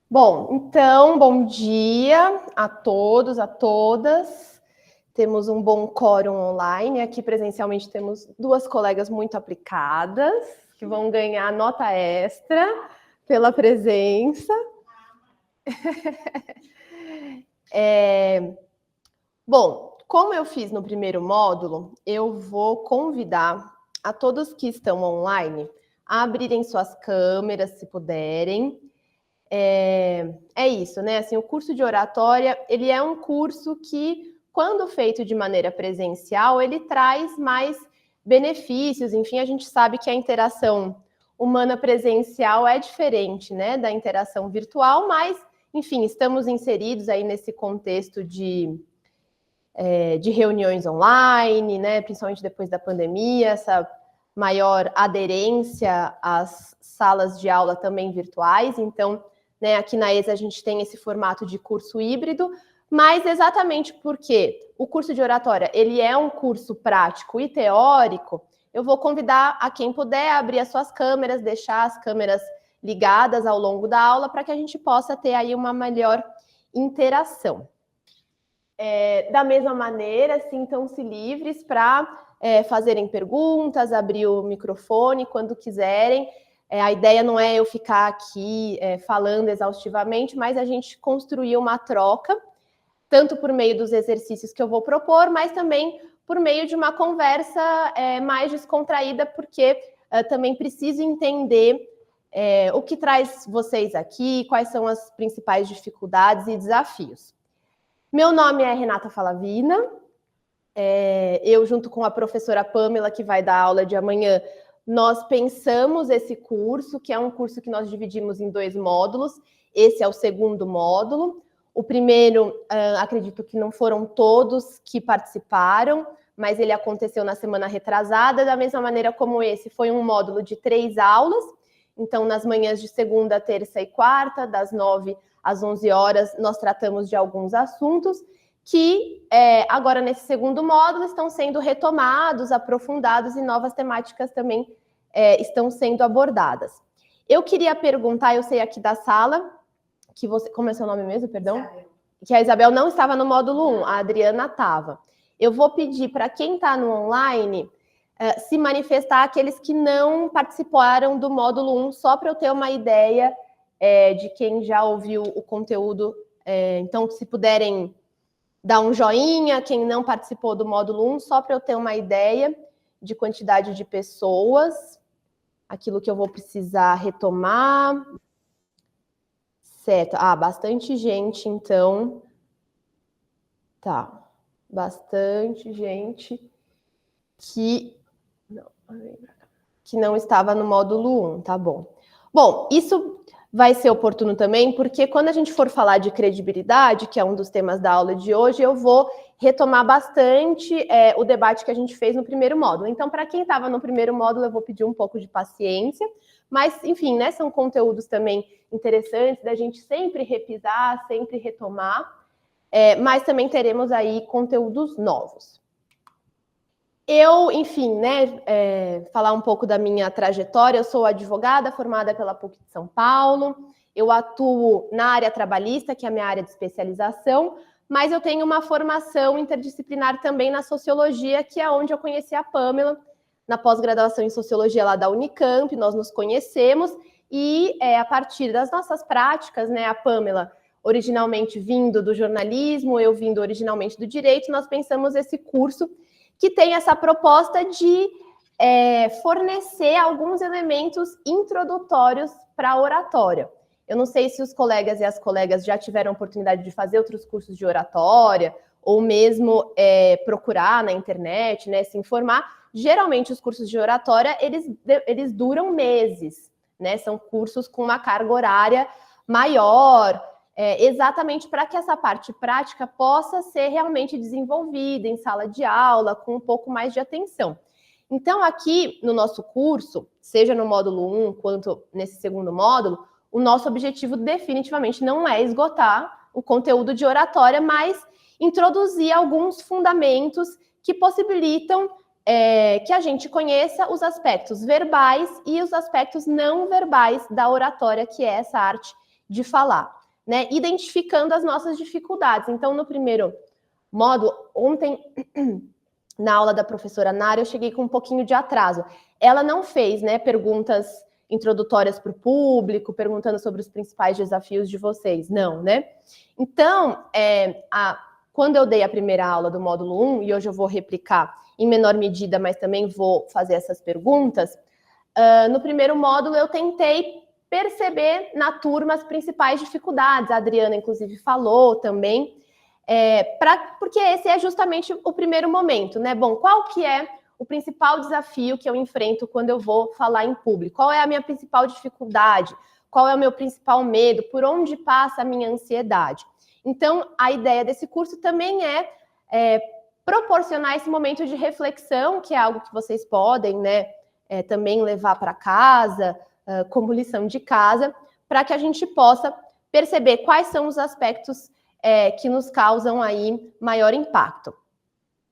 Bom, então, bom dia a todos, a todas. Temos um bom quórum online. Aqui presencialmente temos duas colegas muito aplicadas, que vão ganhar nota extra pela presença. Bom, como eu fiz no primeiro módulo, eu vou convidar a todos que estão online a abrirem suas câmeras, se puderem. É isso, né? Assim, o curso de oratória, ele é um curso que, quando feito de maneira presencial, ele traz mais benefícios. Enfim, a gente sabe que a interação humana presencial é diferente, né, da interação virtual, mas, enfim, estamos inseridos aí nesse contexto de reuniões online, né, principalmente depois da pandemia, essa maior aderência às salas de aula também virtuais. Então, né, aqui na ESA a gente tem esse formato de curso híbrido, mas exatamente porque o curso de oratória ele é um curso prático e teórico, eu vou convidar a quem puder abrir as suas câmeras, deixar as câmeras ligadas ao longo da aula para que a gente possa ter aí uma melhor interação. Da mesma maneira, sintam-se livres para fazerem perguntas, abrir o microfone quando quiserem. A ideia não é eu ficar aqui falando exaustivamente, mas a gente construir uma troca, tanto por meio dos exercícios que eu vou propor, mas também por meio de uma conversa mais descontraída, porque também preciso entender o que traz vocês aqui, quais são as principais dificuldades e desafios. Meu nome é Renata Falavina, eu junto com a professora Pamela, que vai dar aula de amanhã, nós pensamos esse curso, que é um curso que nós dividimos em 2 módulos, esse é o segundo módulo. O primeiro, acredito que não foram todos que participaram, mas ele aconteceu na semana retrasada, da mesma maneira como esse foi um módulo de 3 aulas, então nas manhãs de segunda, terça e quarta, das 9 às 11 horas, nós tratamos de alguns assuntos que agora nesse segundo módulo estão sendo retomados, aprofundados e novas temáticas também estão sendo abordadas. Eu queria perguntar, eu sei aqui da sala, que você, como é seu nome mesmo, perdão? Isabel. Que a Isabel não estava no módulo 1, a Adriana estava. Eu vou pedir para quem está no online se manifestar aqueles que não participaram do módulo 1, só para eu ter uma ideia de quem já ouviu o conteúdo. Então, se puderem dar um joinha, quem não participou do módulo 1, só para eu ter uma ideia de quantidade de pessoas, aquilo que eu vou precisar retomar. Certo. Bastante gente, então. Tá. Bastante gente que não estava no módulo 1, tá bom. Bom, isso vai ser oportuno também, porque quando a gente for falar de credibilidade, que é um dos temas da aula de hoje, eu vou retomar bastante o debate que a gente fez no primeiro módulo. Então, para quem estava no primeiro módulo, eu vou pedir um pouco de paciência, mas, enfim, né, são conteúdos também interessantes da gente sempre repisar, sempre retomar, mas também teremos aí conteúdos novos. Eu, enfim, né, falar um pouco da minha trajetória. Eu sou advogada formada pela PUC de São Paulo, eu atuo na área trabalhista, que é a minha área de especialização, mas eu tenho uma formação interdisciplinar também na sociologia, que é onde eu conheci a Pamela, na pós-graduação em sociologia lá da Unicamp, nós nos conhecemos, e a partir das nossas práticas, né, a Pamela originalmente vindo do jornalismo, eu vindo originalmente do direito, nós pensamos esse curso que tem essa proposta de fornecer alguns elementos introdutórios para a oratória. Eu não sei se os colegas e as colegas já tiveram a oportunidade de fazer outros cursos de oratória, ou mesmo procurar na internet, né, se informar. Geralmente, os cursos de oratória, eles duram meses, né? São cursos com uma carga horária maior, exatamente para que essa parte prática possa ser realmente desenvolvida em sala de aula, com um pouco mais de atenção. Então, aqui no nosso curso, seja no módulo 1 quanto nesse segundo módulo, o nosso objetivo definitivamente não é esgotar o conteúdo de oratória, mas introduzir alguns fundamentos que possibilitam que a gente conheça os aspectos verbais e os aspectos não verbais da oratória, que é essa arte de falar. né, identificando as nossas dificuldades. Então, no primeiro módulo, ontem, na aula da professora Nara, eu cheguei com um pouquinho de atraso. Ela não fez, né, perguntas introdutórias para o público, perguntando sobre os principais desafios de vocês. Não, né? Então, quando eu dei a primeira aula do módulo 1, e hoje eu vou replicar em menor medida, mas também vou fazer essas perguntas, no primeiro módulo eu tentei perceber na turma as principais dificuldades. A Adriana, inclusive, falou também, porque esse é justamente o primeiro momento, né? Bom, qual que é o principal desafio que eu enfrento quando eu vou falar em público? Qual é a minha principal dificuldade? Qual é o meu principal medo? Por onde passa a minha ansiedade? Então, a ideia desse curso também é proporcionar esse momento de reflexão, que é algo que vocês podem, né, também levar para casa, como lição de casa, para que a gente possa perceber quais são os aspectos que nos causam aí maior impacto.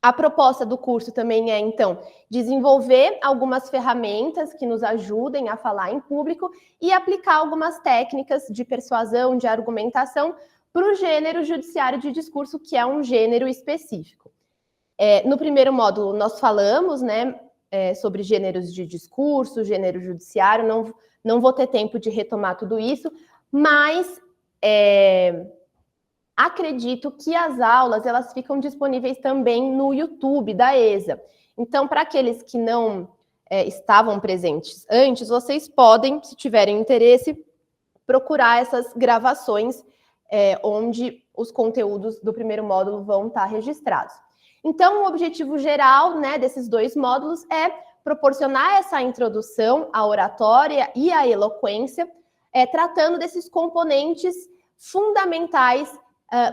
A proposta do curso também é, então, desenvolver algumas ferramentas que nos ajudem a falar em público e aplicar algumas técnicas de persuasão, de argumentação, para o gênero judiciário de discurso, que é um gênero específico. No primeiro módulo, nós falamos, né, sobre gêneros de discurso, gênero judiciário, não vou ter tempo de retomar tudo isso, mas acredito que as aulas elas ficam disponíveis também no YouTube da ESA. Então, para aqueles que não estavam presentes antes, vocês podem, se tiverem interesse, procurar essas gravações onde os conteúdos do primeiro módulo vão estar registrados. Então, o objetivo geral, né, desses dois módulos é proporcionar essa introdução à oratória e à eloquência, tratando desses componentes fundamentais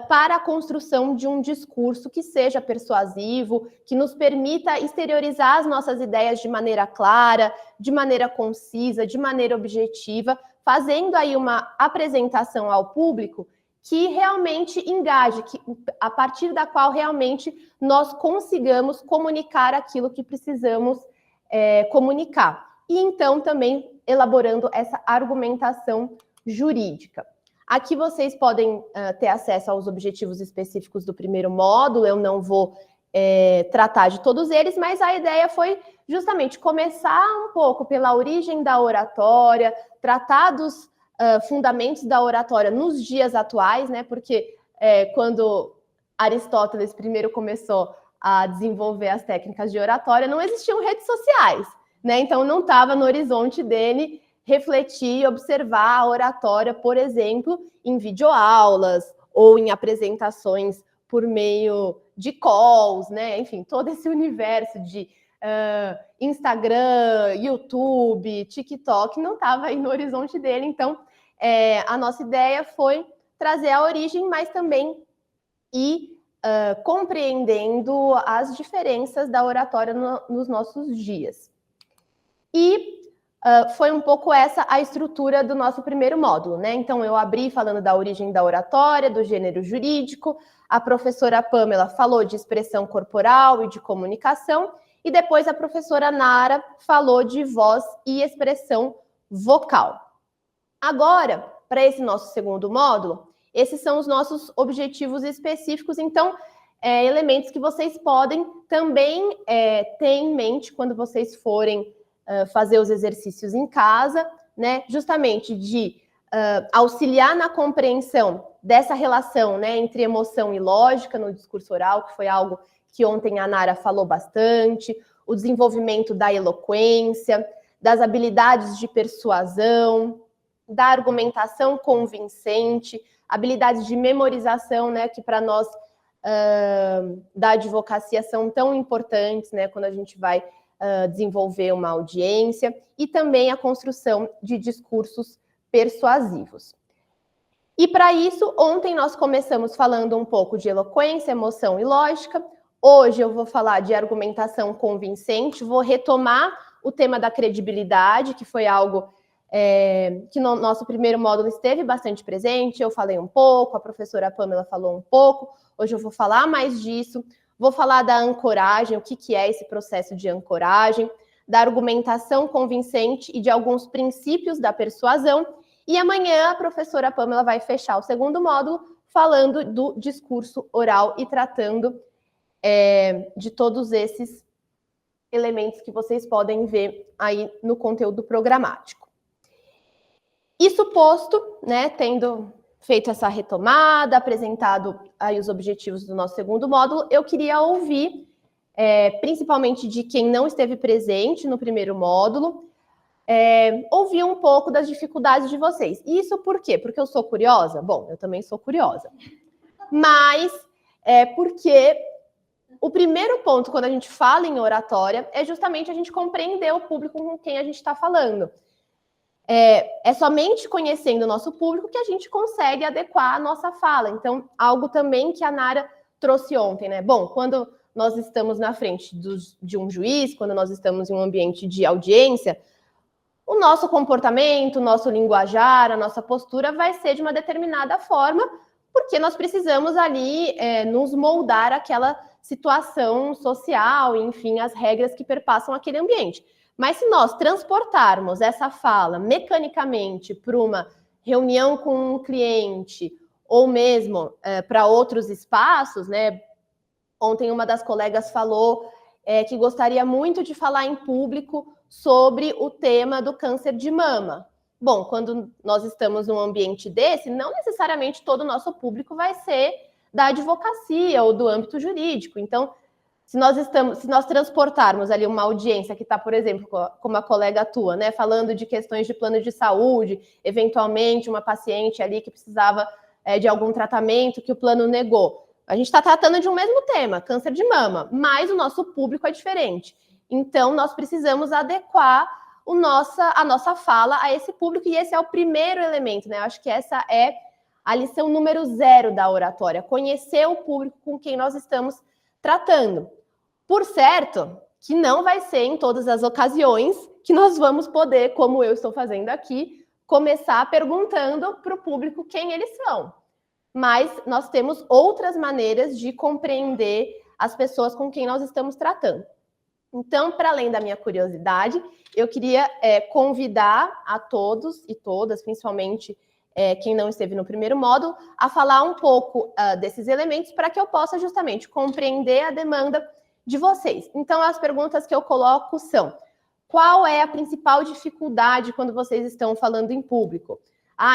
para a construção de um discurso que seja persuasivo, que nos permita exteriorizar as nossas ideias de maneira clara, de maneira concisa, de maneira objetiva, fazendo aí uma apresentação ao público que realmente engaje, a partir da qual realmente nós consigamos comunicar aquilo que precisamos comunicar. E então também elaborando essa argumentação jurídica. Aqui vocês podem ter acesso aos objetivos específicos do primeiro módulo, eu não vou tratar de todos eles, mas a ideia foi justamente começar um pouco pela origem da oratória, tratar dos fundamentos da oratória nos dias atuais, né? Porque quando Aristóteles primeiro começou a desenvolver as técnicas de oratória, não existiam redes sociais, né? Então não estava no horizonte dele refletir, observar a oratória, por exemplo, em videoaulas ou em apresentações por meio de calls, né? Enfim, todo esse universo de Instagram, YouTube, TikTok não estava aí no horizonte dele. Então, a nossa ideia foi trazer a origem, mas também ir compreendendo as diferenças da oratória nos nossos dias. E foi um pouco essa a estrutura do nosso primeiro módulo, né? Então, eu abri falando da origem da oratória, do gênero jurídico, a professora Pamela falou de expressão corporal e de comunicação, e depois a professora Nara falou de voz e expressão vocal. Agora, para esse nosso segundo módulo, esses são os nossos objetivos específicos, então, elementos que vocês podem também ter em mente quando vocês forem fazer os exercícios em casa, né? Justamente de auxiliar na compreensão dessa relação, né, entre emoção e lógica no discurso oral, que foi algo que ontem a Nara falou bastante, o desenvolvimento da eloquência, das habilidades de persuasão, da argumentação convincente, habilidades de memorização, né, que para nós da advocacia são tão importantes, né, quando a gente vai desenvolver uma audiência, e também a construção de discursos persuasivos. E para isso, ontem nós começamos falando um pouco de eloquência, emoção e lógica. Hoje eu vou falar de argumentação convincente, vou retomar o tema da credibilidade, que foi algo que no nosso primeiro módulo esteve bastante presente. Eu falei um pouco, a professora Pamela falou um pouco, hoje eu vou falar mais disso. Vou falar da ancoragem, o que é esse processo de ancoragem, da argumentação convincente e de alguns princípios da persuasão. E amanhã a professora Pamela vai fechar o segundo módulo falando do discurso oral e tratando de todos esses elementos que vocês podem ver aí no conteúdo programático. Isso posto, né, tendo feito essa retomada, apresentado aí os objetivos do nosso segundo módulo, eu queria ouvir, principalmente de quem não esteve presente no primeiro módulo, ouvir um pouco das dificuldades de vocês. Isso por quê? Porque eu sou curiosa? Bom, eu também sou curiosa. Mas porque o primeiro ponto, quando a gente fala em oratória, é justamente a gente compreender o público com quem a gente está falando. É somente conhecendo o nosso público que a gente consegue adequar a nossa fala. Então, algo também que a Nara trouxe ontem, né? Bom, quando nós estamos na frente de um juiz, quando nós estamos em um ambiente de audiência, o nosso comportamento, o nosso linguajar, a nossa postura vai ser de uma determinada forma, porque nós precisamos ali nos moldar àquela situação social, enfim, as regras que perpassam aquele ambiente. Mas se nós transportarmos essa fala mecanicamente para uma reunião com um cliente ou mesmo para outros espaços, né? Ontem uma das colegas falou que gostaria muito de falar em público sobre o tema do câncer de mama. Bom, quando nós estamos num ambiente desse, não necessariamente todo o nosso público vai ser da advocacia ou do âmbito jurídico. Então, se nós transportarmos ali uma audiência que está, por exemplo, como a colega tua, né, falando de questões de plano de saúde, eventualmente uma paciente ali que precisava de algum tratamento que o plano negou. A gente está tratando de um mesmo tema, câncer de mama, mas o nosso público é diferente. Então, nós precisamos adequar a nossa fala a esse público, e esse é o primeiro elemento, né? Eu acho que essa é a lição número 0 da oratória, conhecer o público com quem nós estamos tratando. Por certo, que não vai ser em todas as ocasiões que nós vamos poder, como eu estou fazendo aqui, começar perguntando para o público quem eles são. Mas nós temos outras maneiras de compreender as pessoas com quem nós estamos tratando. Então, para além da minha curiosidade, eu queria convidar a todos e todas, principalmente quem não esteve no primeiro módulo, a falar um pouco desses elementos para que eu possa justamente compreender a demanda de vocês. Então, as perguntas que eu coloco são: qual é a principal dificuldade quando vocês estão falando em público?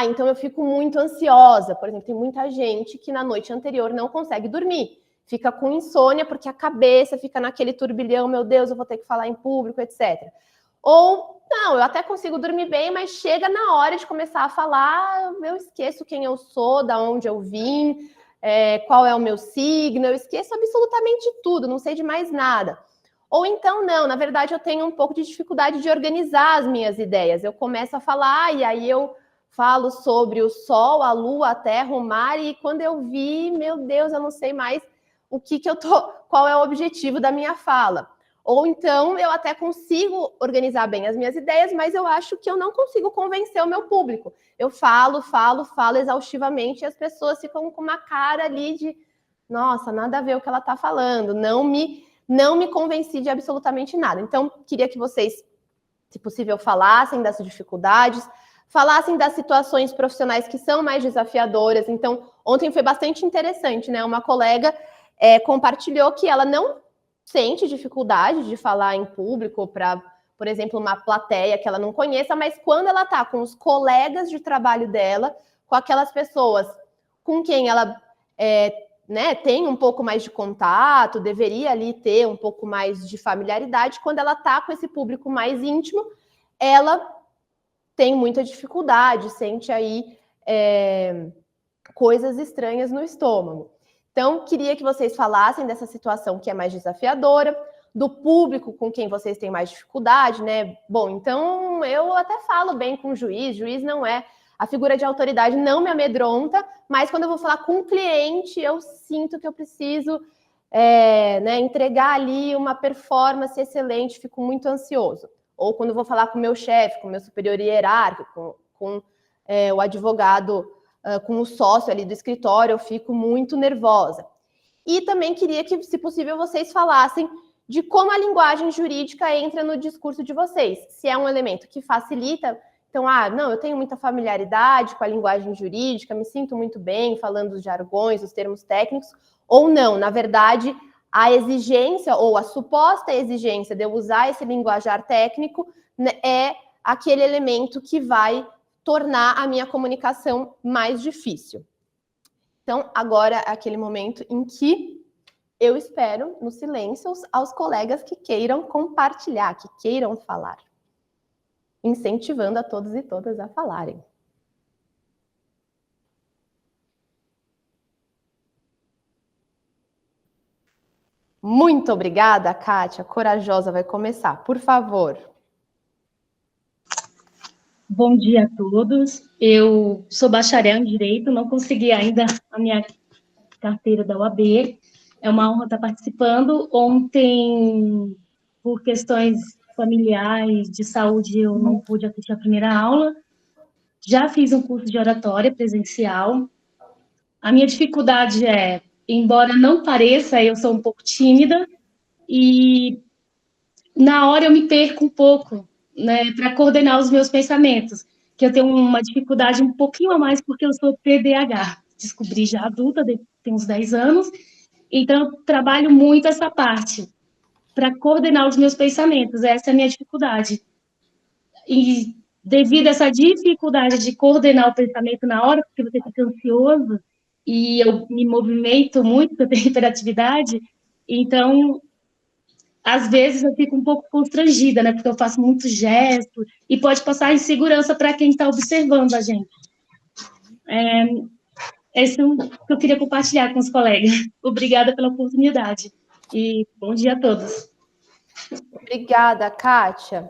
Então eu fico muito ansiosa. Por exemplo, tem muita gente que na noite anterior não consegue dormir. Fica com insônia porque a cabeça fica naquele turbilhão, meu Deus, eu vou ter que falar em público, etc. Ou, não, eu até consigo dormir bem, mas chega na hora de começar a falar, eu esqueço quem eu sou, da onde eu vim, qual é o meu signo, eu esqueço absolutamente tudo, não sei de mais nada. Ou então, não, na verdade eu tenho um pouco de dificuldade de organizar as minhas ideias. Eu começo a falar e aí eu falo sobre o sol, a lua, a terra, o mar, e quando eu vi, meu Deus, eu não sei mais qual é o objetivo da minha fala. Ou então eu até consigo organizar bem as minhas ideias, mas eu acho que eu não consigo convencer o meu público. Eu falo exaustivamente e as pessoas ficam com uma cara ali de, nossa, nada a ver o que ela está falando, não me convenci de absolutamente nada. Então, queria que vocês, se possível, falassem das dificuldades, falassem das situações profissionais que são mais desafiadoras. Então, ontem foi bastante interessante, né? Uma colega compartilhou que ela não sente dificuldade de falar em público para, por exemplo, uma plateia que ela não conheça, mas quando ela está com os colegas de trabalho dela, com aquelas pessoas com quem ela tem um pouco mais de contato, deveria ali ter um pouco mais de familiaridade, quando ela está com esse público mais íntimo, ela tem muita dificuldade, sente aí coisas estranhas no estômago. Então, queria que vocês falassem dessa situação que é mais desafiadora, do público com quem vocês têm mais dificuldade, né? Bom, então eu até falo bem com o juiz não é a figura de autoridade, não me amedronta, mas quando eu vou falar com o cliente, eu sinto que eu preciso entregar ali uma performance excelente, fico muito ansioso. Ou quando eu vou falar com o meu chefe, com o meu superior hierárquico, com o advogado, com o sócio ali do escritório, eu fico muito nervosa. E também queria que, se possível, vocês falassem de como a linguagem jurídica entra no discurso de vocês. Se é um elemento que facilita Então, não, eu tenho muita familiaridade com a linguagem jurídica, me sinto muito bem falando os jargões, os termos técnicos, ou não, na verdade, a exigência ou a suposta exigência de eu usar esse linguajar técnico, né, é aquele elemento que vai tornar a minha comunicação mais difícil. Então, agora é aquele momento em que eu espero, no silêncio, aos colegas que queiram compartilhar, que queiram falar, incentivando a todos e todas a falarem. Muito obrigada, Kátia. Corajosa vai começar, por favor. Bom dia a todos. Eu sou bacharel em Direito, não consegui ainda a minha carteira da UAB. É uma honra estar participando. Ontem, por questões familiares, de saúde, eu não pude assistir a primeira aula. Já fiz um curso de oratória presencial. A minha dificuldade é, embora não pareça, eu sou um pouco tímida e na hora eu me perco um pouco, né, para coordenar os meus pensamentos, que eu tenho uma dificuldade um pouquinho a mais porque eu sou TDAH. Descobri já adulta, tem uns 10 anos, então eu trabalho muito essa parte para coordenar os meus pensamentos, essa é a minha dificuldade. E devido a essa dificuldade de coordenar o pensamento na hora, porque você fica ansioso, e eu me movimento muito, eu tenho hiperatividade, então às vezes eu fico um pouco constrangida, né? Porque eu faço muito gesto e pode passar insegurança para quem está observando a gente. Esse é o que eu queria compartilhar com os colegas. Obrigada pela oportunidade e bom dia a todos. Obrigada, Kátia.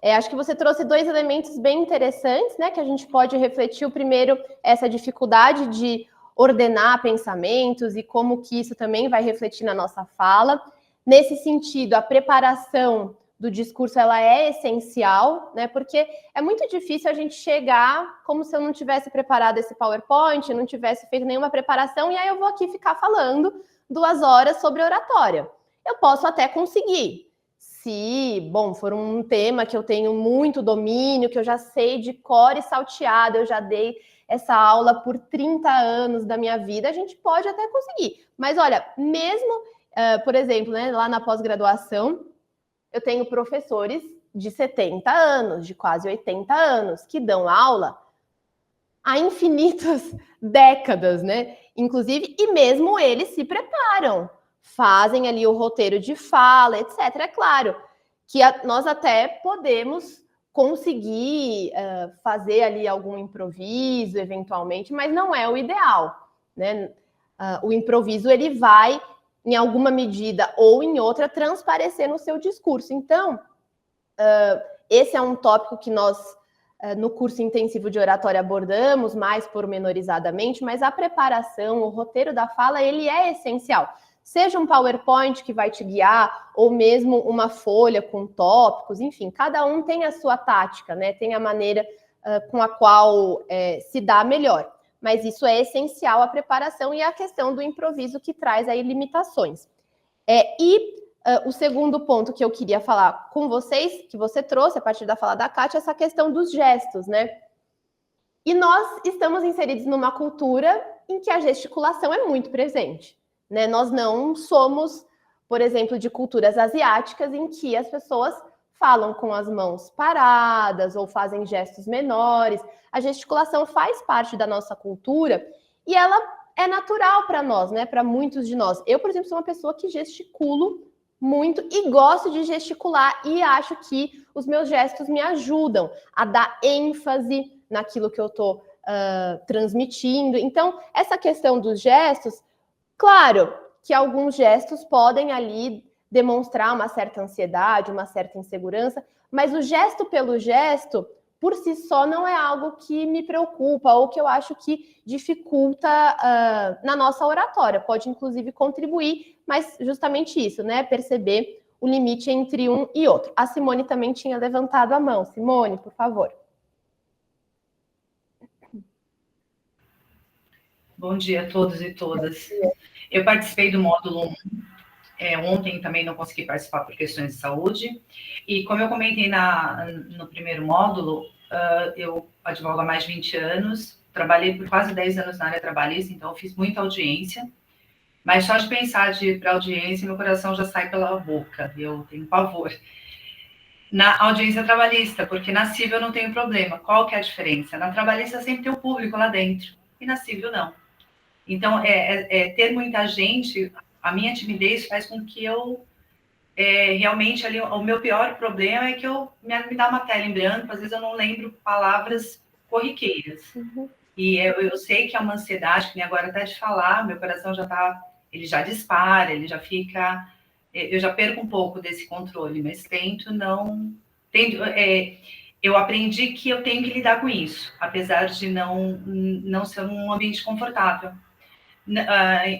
Acho que você trouxe dois elementos bem interessantes, né? Que a gente pode refletir. O primeiro, essa dificuldade de ordenar pensamentos e como que isso também vai refletir na nossa fala. Nesse sentido, a preparação do discurso ela é essencial, né? Porque é muito difícil a gente chegar como se eu não tivesse preparado esse PowerPoint, não tivesse feito nenhuma preparação, e aí eu vou aqui ficar falando 2 horas sobre oratória. Eu posso até conseguir, se, bom, for um tema que eu tenho muito domínio, que eu já sei de cor e salteado, eu já dei essa aula por 30 anos da minha vida, a gente pode até conseguir. Mas olha, mesmo, por exemplo, né, lá na pós-graduação, eu tenho professores de 70 anos, de quase 80 anos, que dão aula há infinitas décadas, né? Inclusive, e mesmo eles se preparam, fazem ali o roteiro de fala, etc. É claro que nós até podemos conseguir fazer ali algum improviso, eventualmente, mas não é o ideal, né? O improviso, ele vai, em alguma medida ou em outra, transparecer no seu discurso. Então, esse é um tópico que nós, no curso intensivo de oratória, abordamos mais pormenorizadamente, mas a preparação, o roteiro da fala, ele é essencial. Seja um PowerPoint que vai te guiar, ou mesmo uma folha com tópicos, enfim, cada um tem a sua tática, né? Tem a maneira com a qual se dá melhor. Mas isso é essencial, a preparação e a questão do improviso que traz aí limitações. O segundo ponto que eu queria falar com vocês, que você trouxe a partir da fala da Kátia, essa questão dos gestos, né? E nós estamos inseridos numa cultura em que a gesticulação é muito presente, né? Nós não somos, por exemplo, de culturas asiáticas em que as pessoas falam com as mãos paradas ou fazem gestos menores. A gesticulação faz parte da nossa cultura e ela é natural para nós, né? Para muitos de nós. Eu, por exemplo, sou uma pessoa que gesticulo muito e gosto de gesticular e acho que os meus gestos me ajudam a dar ênfase naquilo que eu estou transmitindo. Então, essa questão dos gestos, claro que alguns gestos podem ali demonstrar uma certa ansiedade, uma certa insegurança, mas o gesto pelo gesto, por si só, não é algo que me preocupa ou que eu acho que dificulta na nossa oratória. Pode, inclusive, contribuir, mas justamente isso, né? Perceber o limite entre um e outro. A Simone também tinha levantado a mão. Simone, por favor. Bom dia a todos e todas. Eu participei do módulo 1. Ontem também não consegui participar por questões de saúde. E como eu comentei no primeiro módulo, Eu advogo há mais de 20 anos, trabalhei por quase 10 anos na área trabalhista, então eu fiz muita audiência, mas só de pensar de ir para audiência, meu coração já sai pela boca, eu tenho pavor. Na audiência trabalhista, porque na civil eu não tenho problema. Qual que é a diferença? Na trabalhista sempre tem o público lá dentro, e na civil não. Então, ter muita gente, a minha timidez faz com que eu realmente ali, o meu pior problema é que me dá uma tela em branco, às vezes eu não lembro palavras corriqueiras. Uhum. E eu sei que é uma ansiedade, que nem agora até de falar, meu coração ele já dispara, ele já fica, eu já perco um pouco desse controle, mas eu aprendi que eu tenho que lidar com isso, apesar de não ser um ambiente confortável.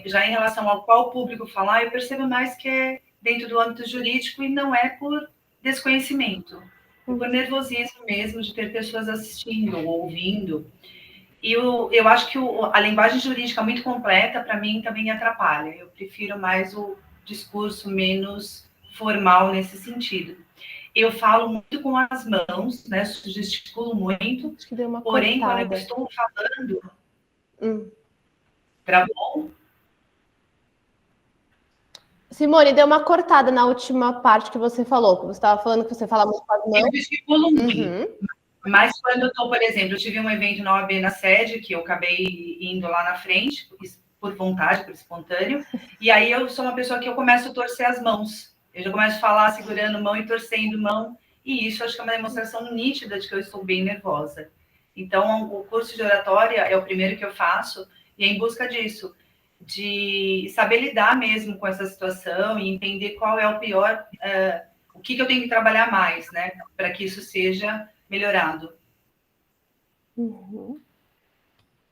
Já em relação ao qual público falar, eu percebo mais que é dentro do âmbito jurídico e não é por desconhecimento, por nervosismo mesmo de ter pessoas assistindo ou ouvindo. E eu acho que a linguagem jurídica muito completa, para mim, também atrapalha. Eu prefiro mais o discurso menos formal nesse sentido. Eu falo muito com as mãos, né? Gesticulo muito, Acho que deu uma porém, cortada. quando eu estou falando, travou? Simone, deu uma cortada na última parte que você falou, que você estava falando que você fala muito com as mãos. Eu gesticulo muito. Mas quando eu estou, por exemplo, eu tive um evento na OAB na sede, que eu acabei indo lá na frente, por vontade, por espontâneo, e aí eu sou uma pessoa que eu começo a torcer as mãos. Eu já começo a falar segurando mão e torcendo mão, e isso acho que é uma demonstração nítida de que eu estou bem nervosa. Então, o curso de oratória é o primeiro que eu faço, e é em busca disso, de saber lidar mesmo com essa situação e entender qual é o pior, o que eu tenho que trabalhar mais, né, para que isso seja melhorado. Uhum.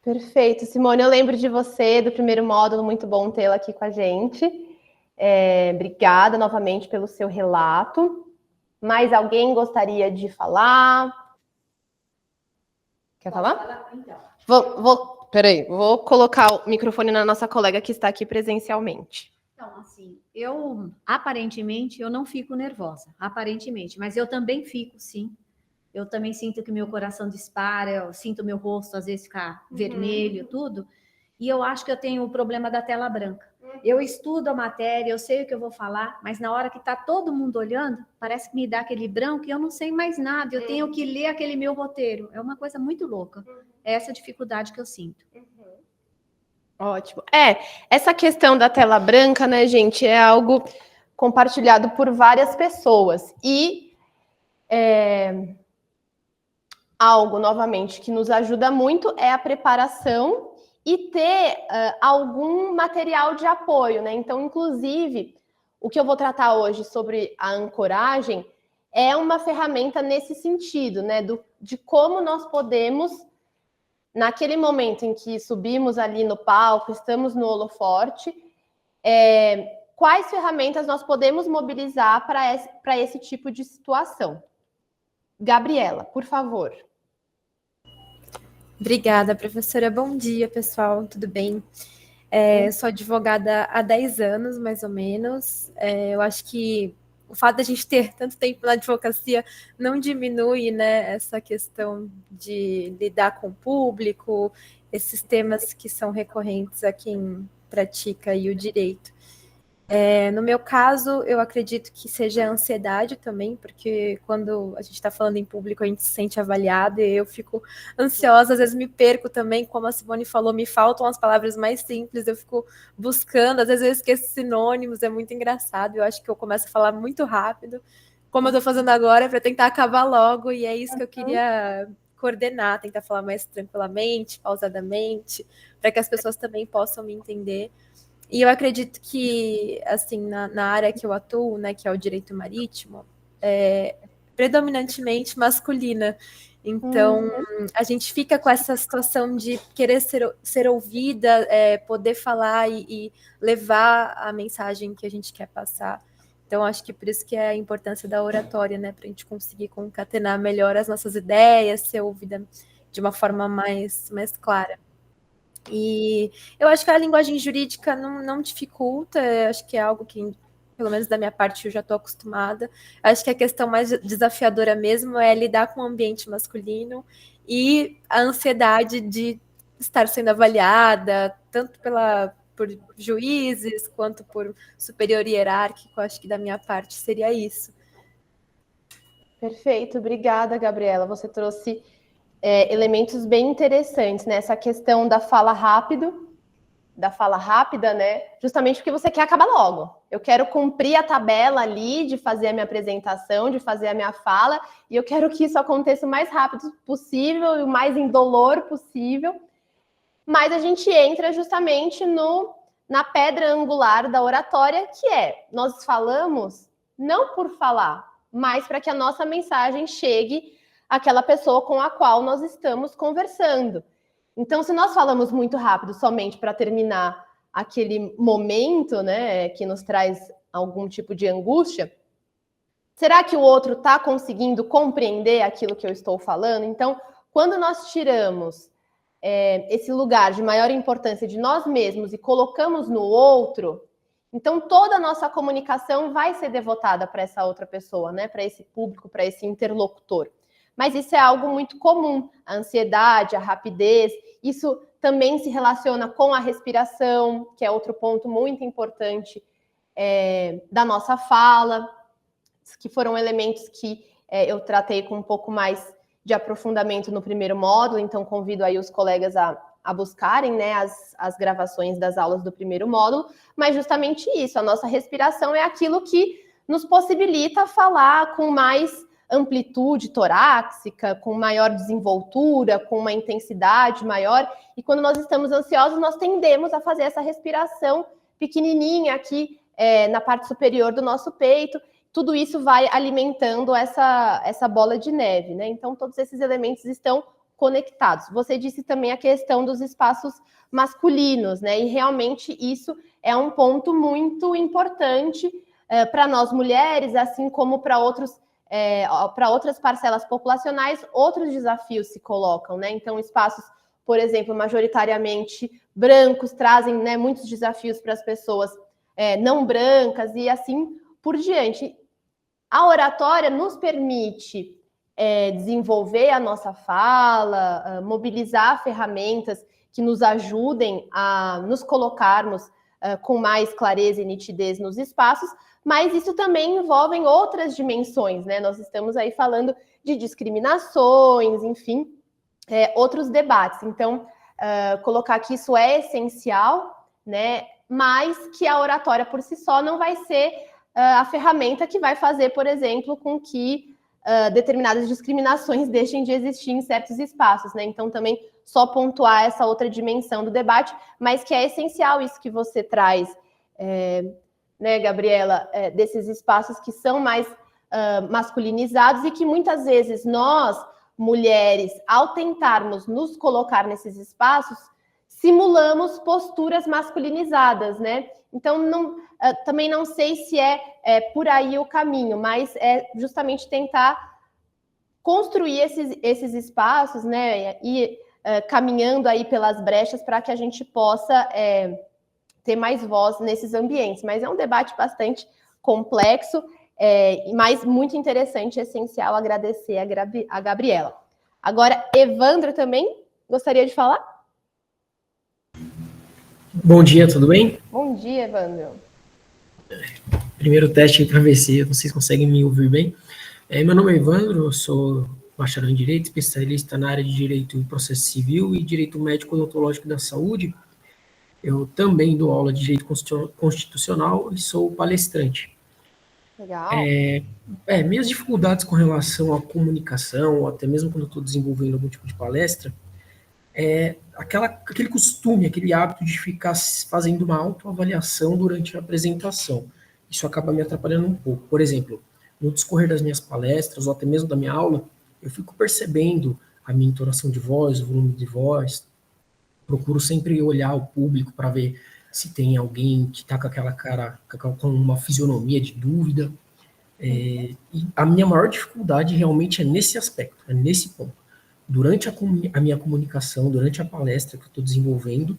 Perfeito, Simone, eu lembro de você, do primeiro módulo, muito bom tê-la aqui com a gente. Obrigada novamente pelo seu relato. Mais alguém gostaria de falar? Quer falar? Então. Peraí, vou colocar o microfone na nossa colega que está aqui presencialmente. Então, assim, aparentemente, eu não fico nervosa, aparentemente, mas eu também fico, sim. Eu também sinto que meu coração dispara, eu sinto meu rosto às vezes ficar vermelho, tudo. E eu acho que eu tenho o problema da tela branca. Eu estudo a matéria, eu sei o que eu vou falar, mas na hora que está todo mundo olhando, parece que me dá aquele branco e eu não sei mais nada. Eu tenho que ler aquele meu roteiro. É uma coisa muito louca. É essa dificuldade que eu sinto. Ótimo. Essa questão da tela branca, né, gente, é algo compartilhado por várias pessoas. E algo, novamente, que nos ajuda muito é a preparação e ter algum material de apoio, né? Então, inclusive, o que eu vou tratar hoje sobre a ancoragem é uma ferramenta nesse sentido, né? De como nós podemos, naquele momento em que subimos ali no palco, estamos no holoforte, quais ferramentas nós podemos mobilizar para esse tipo de situação? Gabriela, por favor. Obrigada, professora. Bom dia, pessoal. Tudo bem? Sou advogada há 10 anos, mais ou menos. Eu acho que o fato de a gente ter tanto tempo na advocacia não diminui, né, essa questão de lidar com o público, esses temas que são recorrentes a quem pratica aí o direito. No meu caso, eu acredito que seja a ansiedade também, porque quando a gente está falando em público, a gente se sente avaliado e eu fico ansiosa, às vezes me perco também, como a Simone falou, me faltam as palavras mais simples, eu fico buscando, às vezes eu esqueço sinônimos, é muito engraçado, eu acho que eu começo a falar muito rápido, como eu estou fazendo agora, para tentar acabar logo, e é isso que eu queria coordenar, tentar falar mais tranquilamente, pausadamente, para que as pessoas também possam me entender. E eu acredito que, assim, na área que eu atuo, né, que é o direito marítimo, é predominantemente masculina. Então, a gente fica com essa situação de querer ser ouvida, poder falar e levar a mensagem que a gente quer passar. Então, acho que por isso que é a importância da oratória, né, para a gente conseguir concatenar melhor as nossas ideias, ser ouvida de uma forma mais clara. E eu acho que a linguagem jurídica não dificulta, acho que é algo que pelo menos da minha parte eu já estou acostumada. Acho que a questão mais desafiadora mesmo é lidar com o ambiente masculino e a ansiedade de estar sendo avaliada, tanto por juízes quanto por superior hierárquico. Acho que da minha parte seria isso. Perfeito, obrigada, Gabriela. Você trouxe elementos bem interessantes, né? Essa questão da fala rápida, né? Justamente porque você quer acabar logo. Eu quero cumprir a tabela ali de fazer a minha apresentação, de fazer a minha fala, e eu quero que isso aconteça o mais rápido possível e o mais indolor possível. Mas a gente entra justamente na pedra angular da oratória, que nós falamos não por falar, mas para que a nossa mensagem chegue àquela pessoa com a qual nós estamos conversando. Então, se nós falamos muito rápido somente para terminar aquele momento, né, que nos traz algum tipo de angústia, será que o outro está conseguindo compreender aquilo que eu estou falando? Então, quando nós tiramos esse lugar de maior importância de nós mesmos e colocamos no outro, então toda a nossa comunicação vai ser devotada para essa outra pessoa, né? Para esse público, para esse interlocutor. Mas isso é algo muito comum, a ansiedade, a rapidez, isso também se relaciona com a respiração, que é outro ponto muito importante da nossa fala, que foram elementos que eu tratei com um pouco mais de aprofundamento no primeiro módulo, então convido aí os colegas a buscarem, né, as gravações das aulas do primeiro módulo, mas justamente isso, a nossa respiração é aquilo que nos possibilita falar com mais amplitude torácica, com maior desenvoltura, com uma intensidade maior, e quando nós estamos ansiosos, nós tendemos a fazer essa respiração pequenininha aqui na parte superior do nosso peito. Tudo isso vai alimentando essa bola de neve, né? Então, todos esses elementos estão conectados. Você disse também a questão dos espaços masculinos, né? E realmente isso é um ponto muito importante para nós mulheres, assim como para outras parcelas populacionais, outros desafios se colocam, né? Então, espaços, por exemplo, majoritariamente brancos, trazem, né, muitos desafios para as pessoas não brancas e assim por diante. A oratória nos permite desenvolver a nossa fala, mobilizar ferramentas que nos ajudem a nos colocarmos com mais clareza e nitidez nos espaços, mas isso também envolve outras dimensões, né? Nós estamos aí falando de discriminações, enfim, outros debates. Então, colocar que isso é essencial, né? Mas que a oratória por si só não vai ser a ferramenta que vai fazer, por exemplo, com que determinadas discriminações deixem de existir em certos espaços, né? Então, também só pontuar essa outra dimensão do debate, mas que é essencial isso que você traz, né, Gabriela, desses espaços que são mais masculinizados e que muitas vezes nós, mulheres, ao tentarmos nos colocar nesses espaços, simulamos posturas masculinizadas, né? Então, também não sei se é por aí o caminho, mas é justamente tentar construir esses espaços, né? E caminhando aí pelas brechas para que a gente possa ter mais voz nesses ambientes. Mas é um debate bastante complexo, mas muito interessante e essencial. Agradecer a Gabriela. Agora, Evandro também gostaria de falar? Bom dia, tudo bem? Bom dia, Evandro. Primeiro teste para ver se vocês conseguem me ouvir bem. Meu nome é Evandro, eu sou bacharel em Direito, especialista na área de Direito e Processo Civil e Direito Médico Odontológico da Saúde. Eu também dou aula de Direito Constitucional e sou palestrante. Legal. Minhas dificuldades com relação à comunicação, ou até mesmo quando eu estou desenvolvendo algum tipo de palestra, aquele costume, aquele hábito de ficar fazendo uma autoavaliação durante a apresentação. Isso acaba me atrapalhando um pouco. Por exemplo, no discorrer das minhas palestras, ou até mesmo da minha aula, eu fico percebendo a minha entonação de voz, o volume de voz, procuro sempre olhar o público para ver se tem alguém que está com aquela cara, com uma fisionomia de dúvida. E a minha maior dificuldade realmente é nesse aspecto, é nesse ponto. Durante a minha comunicação, durante a palestra que eu estou desenvolvendo,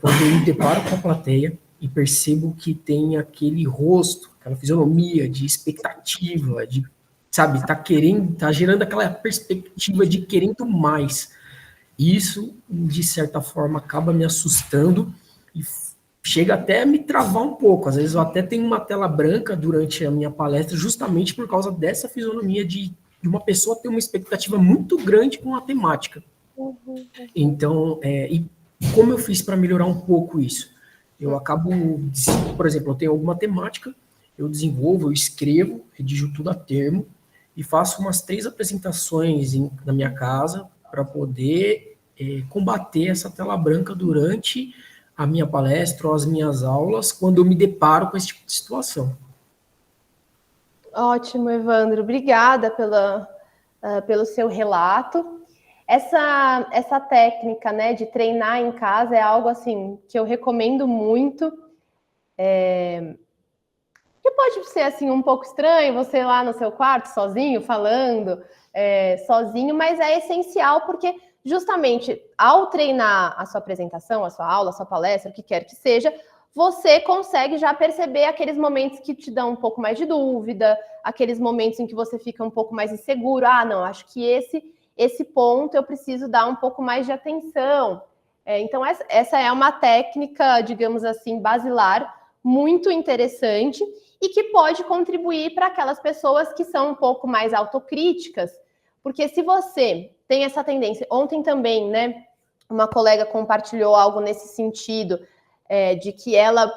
quando eu me deparo com a plateia, e percebo que tem aquele rosto, aquela fisionomia de expectativa, de, sabe, tá gerando aquela perspectiva de querendo mais. Isso, de certa forma, acaba me assustando e chega até a me travar um pouco. Às vezes eu até tenho uma tela branca durante a minha palestra, justamente por causa dessa fisionomia de uma pessoa ter uma expectativa muito grande com a temática. Então, e como eu fiz para melhorar um pouco isso? Eu acabo, por exemplo, eu tenho alguma temática, eu desenvolvo, eu escrevo, redijo tudo a termo e faço umas 3 apresentações na minha casa para poder combater essa tela branca durante a minha palestra ou as minhas aulas, quando eu me deparo com esse tipo de situação. Ótimo, Evandro. Obrigada pelo seu relato. Essa técnica, né, de treinar em casa é algo assim que eu recomendo muito. Que pode ser assim um pouco estranho, você lá no seu quarto sozinho falando, sozinho, mas é essencial porque justamente ao treinar a sua apresentação, a sua aula, a sua palestra, o que quer que seja, você consegue já perceber aqueles momentos que te dão um pouco mais de dúvida, aqueles momentos em que você fica um pouco mais inseguro. Ah, não, acho que esse ponto eu preciso dar um pouco mais de atenção. Então, essa é uma técnica, digamos assim, basilar, muito interessante e que pode contribuir para aquelas pessoas que são um pouco mais autocríticas, porque se você tem essa tendência, ontem também, né, uma colega compartilhou algo nesse sentido, de que ela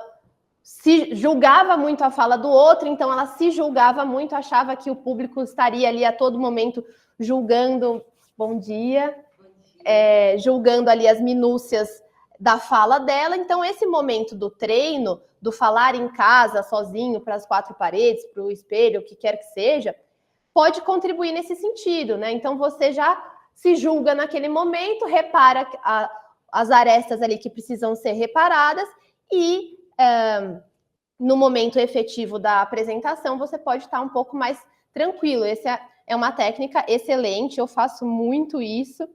se julgava muito a fala do outro, então ela se julgava muito, achava que o público estaria ali a todo momento julgando, bom dia, julgando ali as minúcias da fala dela. Então esse momento do treino, do falar em casa, sozinho, para as 4 paredes, para o espelho, o que quer que seja, pode contribuir nesse sentido, né? Então você já se julga naquele momento, repara as arestas ali que precisam ser reparadas e no momento efetivo da apresentação você pode estar um pouco mais tranquilo. Essa é uma técnica excelente, eu faço muito isso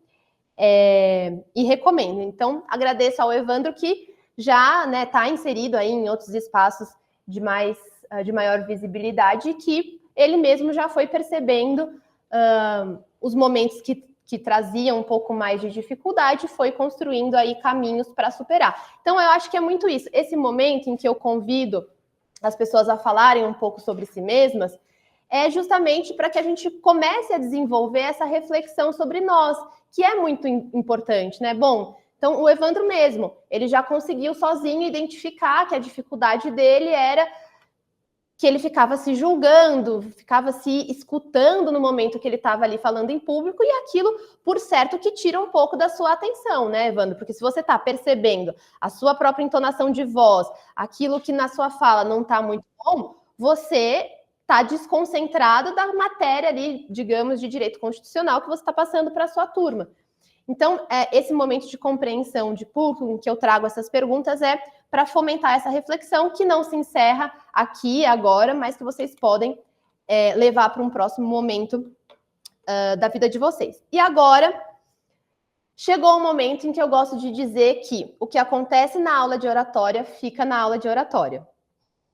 e recomendo. Então agradeço ao Evandro que já está inserido aí em outros espaços de maior visibilidade e que ele mesmo já foi percebendo os momentos que traziam um pouco mais de dificuldade, foi construindo aí caminhos para superar. Então, eu acho que é muito isso. Esse momento em que eu convido as pessoas a falarem um pouco sobre si mesmas, é justamente para que a gente comece a desenvolver essa reflexão sobre nós, que é muito importante, né? Bom, então o Evandro mesmo, ele já conseguiu sozinho identificar que a dificuldade dele era que ele ficava se julgando, ficava se escutando no momento que ele estava ali falando em público, e aquilo, por certo, que tira um pouco da sua atenção, né, Evandro? Porque se você está percebendo a sua própria entonação de voz, aquilo que na sua fala não está muito bom, você está desconcentrado da matéria ali, digamos, de direito constitucional que você está passando para a sua turma. Então, esse momento de compreensão de público, em que eu trago essas perguntas, é para fomentar essa reflexão, que não se encerra aqui agora, mas que vocês podem levar para um próximo momento da vida de vocês. E agora, chegou o momento em que eu gosto de dizer que o que acontece na aula de oratória fica na aula de oratória.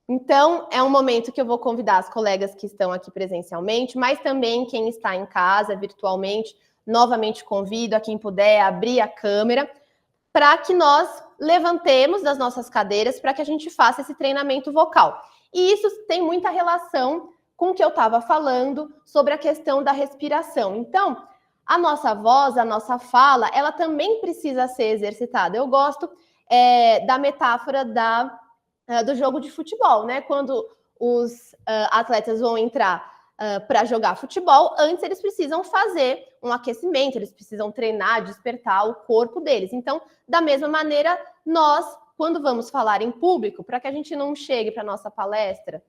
Então, é um momento que eu vou convidar as colegas que estão aqui presencialmente, mas também quem está em casa, virtualmente. Novamente convido a quem puder abrir a câmera para que nós levantemos das nossas cadeiras para que a gente faça esse treinamento vocal. E isso tem muita relação com o que eu estava falando sobre a questão da respiração. Então, a nossa voz, a nossa fala, ela também precisa ser exercitada. Eu gosto da metáfora do jogo de futebol, né? Quando os atletas vão entrar para jogar futebol, antes eles precisam fazer um aquecimento, eles precisam treinar, despertar o corpo deles. Então, da mesma maneira, nós, quando vamos falar em público, para que a gente não chegue para a nossa palestra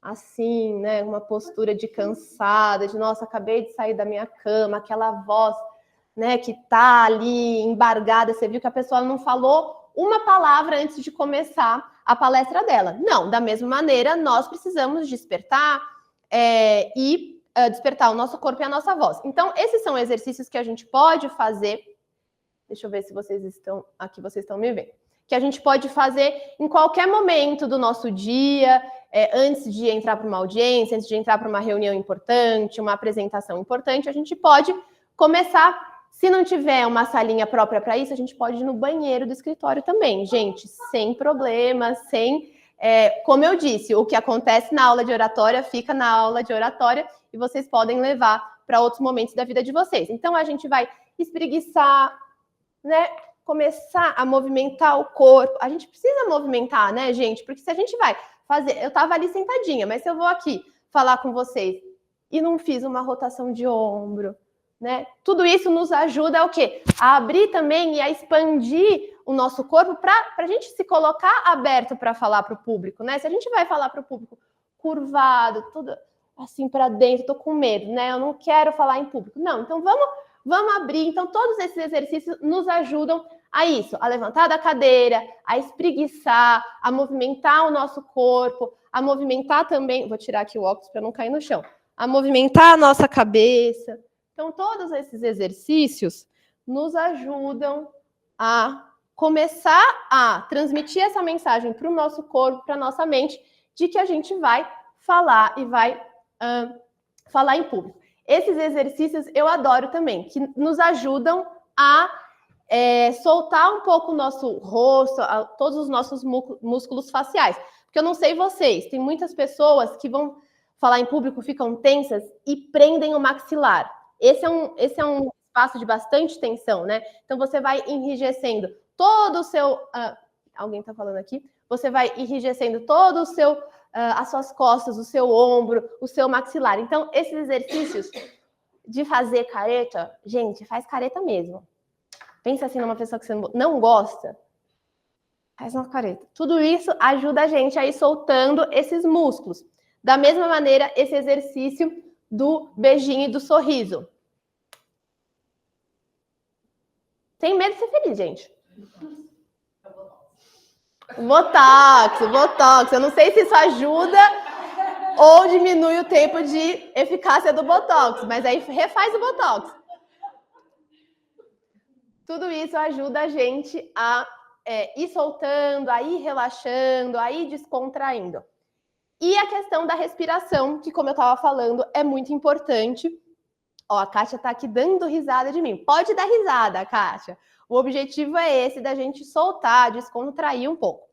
assim, né, uma postura de cansada, de nossa, acabei de sair da minha cama, aquela voz, né, que tá ali embargada, você viu que a pessoa não falou uma palavra antes de começar a palestra dela. Não, da mesma maneira, nós precisamos despertar e despertar o nosso corpo e a nossa voz. Então, esses são exercícios que a gente pode fazer. Deixa eu ver se vocês estão aqui, vocês estão me vendo. que a gente pode fazer em qualquer momento do nosso dia, antes de entrar para uma audiência, antes de entrar para uma reunião importante, uma apresentação importante, a gente pode começar. Se não tiver uma salinha própria para isso, a gente pode ir no banheiro do escritório também, gente, sem problema, sem... como eu disse, o que acontece na aula de oratória fica na aula de oratória e vocês podem levar para outros momentos da vida de vocês. Então, a gente vai espreguiçar, né? Começar a movimentar o corpo. A gente precisa movimentar, né, gente? Porque se a gente vai fazer... Eu estava ali sentadinha, mas se eu vou aqui falar com vocês e não fiz uma rotação de ombro, né? Tudo isso nos ajuda a o quê? A abrir também e a expandir o nosso corpo para a gente se colocar aberto para falar para o público, né? Se a gente vai falar para o público curvado, tudo assim para dentro, tô com medo, né? Eu não quero falar em público. Não, então vamos abrir. Então, todos esses exercícios nos ajudam a isso, a levantar da cadeira, a espreguiçar, a movimentar o nosso corpo, a movimentar também... Vou tirar aqui o óculos para não cair no chão. A movimentar a nossa cabeça. Então, todos esses exercícios nos ajudam a começar a transmitir essa mensagem para o nosso corpo, para a nossa mente, de que a gente vai falar e vai falar em público. Esses exercícios eu adoro também, que nos ajudam a soltar um pouco o nosso rosto, todos os nossos músculos faciais. Porque eu não sei vocês, tem muitas pessoas que vão falar em público, ficam tensas e prendem o maxilar. Esse é um espaço de bastante tensão, né? Então, você vai enrijecendo todo o seu... alguém está falando aqui? Você vai enrijecendo todo o seu... as suas costas, o seu ombro, o seu maxilar. Então, esses exercícios de fazer careta, gente, faz careta mesmo. Pensa assim numa pessoa que você não gosta, faz uma careta. Tudo isso ajuda a gente a ir soltando esses músculos. Da mesma maneira, esse exercício do beijinho e do sorriso. Tem medo de ser feliz, gente. Botox. Eu não sei se isso ajuda ou diminui o tempo de eficácia do Botox, mas aí refaz o Botox. Tudo isso ajuda a gente a ir soltando, a ir relaxando, a ir descontraindo. E a questão da respiração, que, como eu estava falando, é muito importante. Ó, a Kátia está aqui dando risada de mim. Pode dar risada, Kátia. O objetivo é esse, da gente soltar, descontrair um pouco.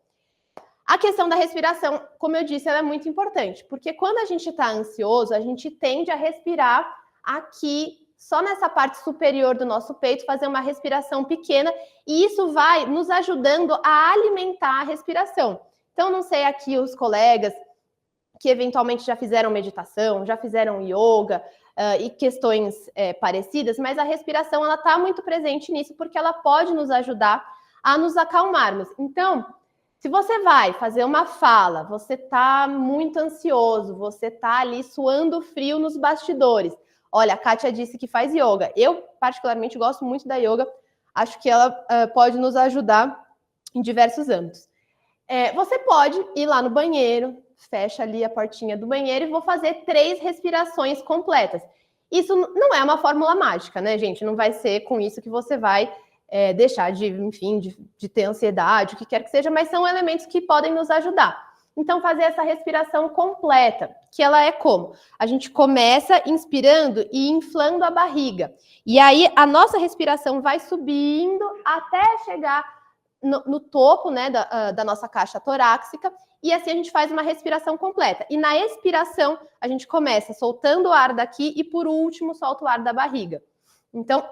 A questão da respiração, como eu disse, ela é muito importante, porque quando a gente está ansioso, a gente tende a respirar aqui, só nessa parte superior do nosso peito, fazer uma respiração pequena, e isso vai nos ajudando a alimentar a respiração. Então, não sei aqui os colegas que eventualmente já fizeram meditação, já fizeram yoga e questões parecidas, mas a respiração ela está muito presente nisso, porque ela pode nos ajudar a nos acalmarmos. Então, se você vai fazer uma fala, você está muito ansioso, você está ali suando frio nos bastidores. Olha, a Kátia disse que faz yoga. Eu, particularmente, gosto muito da yoga. Acho que ela pode nos ajudar em diversos âmbitos. Você pode ir lá no banheiro, fecha ali a portinha do banheiro e vou fazer 3 respirações completas. Isso não é uma fórmula mágica, né, gente? Não vai ser com isso que você vai deixar de ter ansiedade, o que quer que seja, mas são elementos que podem nos ajudar. Então, fazer essa respiração completa, que ela é como? A gente começa inspirando e inflando a barriga. E aí, a nossa respiração vai subindo até chegar no topo, né, da nossa caixa torácica, e assim a gente faz uma respiração completa. E na expiração, a gente começa soltando o ar daqui e, por último, solta o ar da barriga. Então...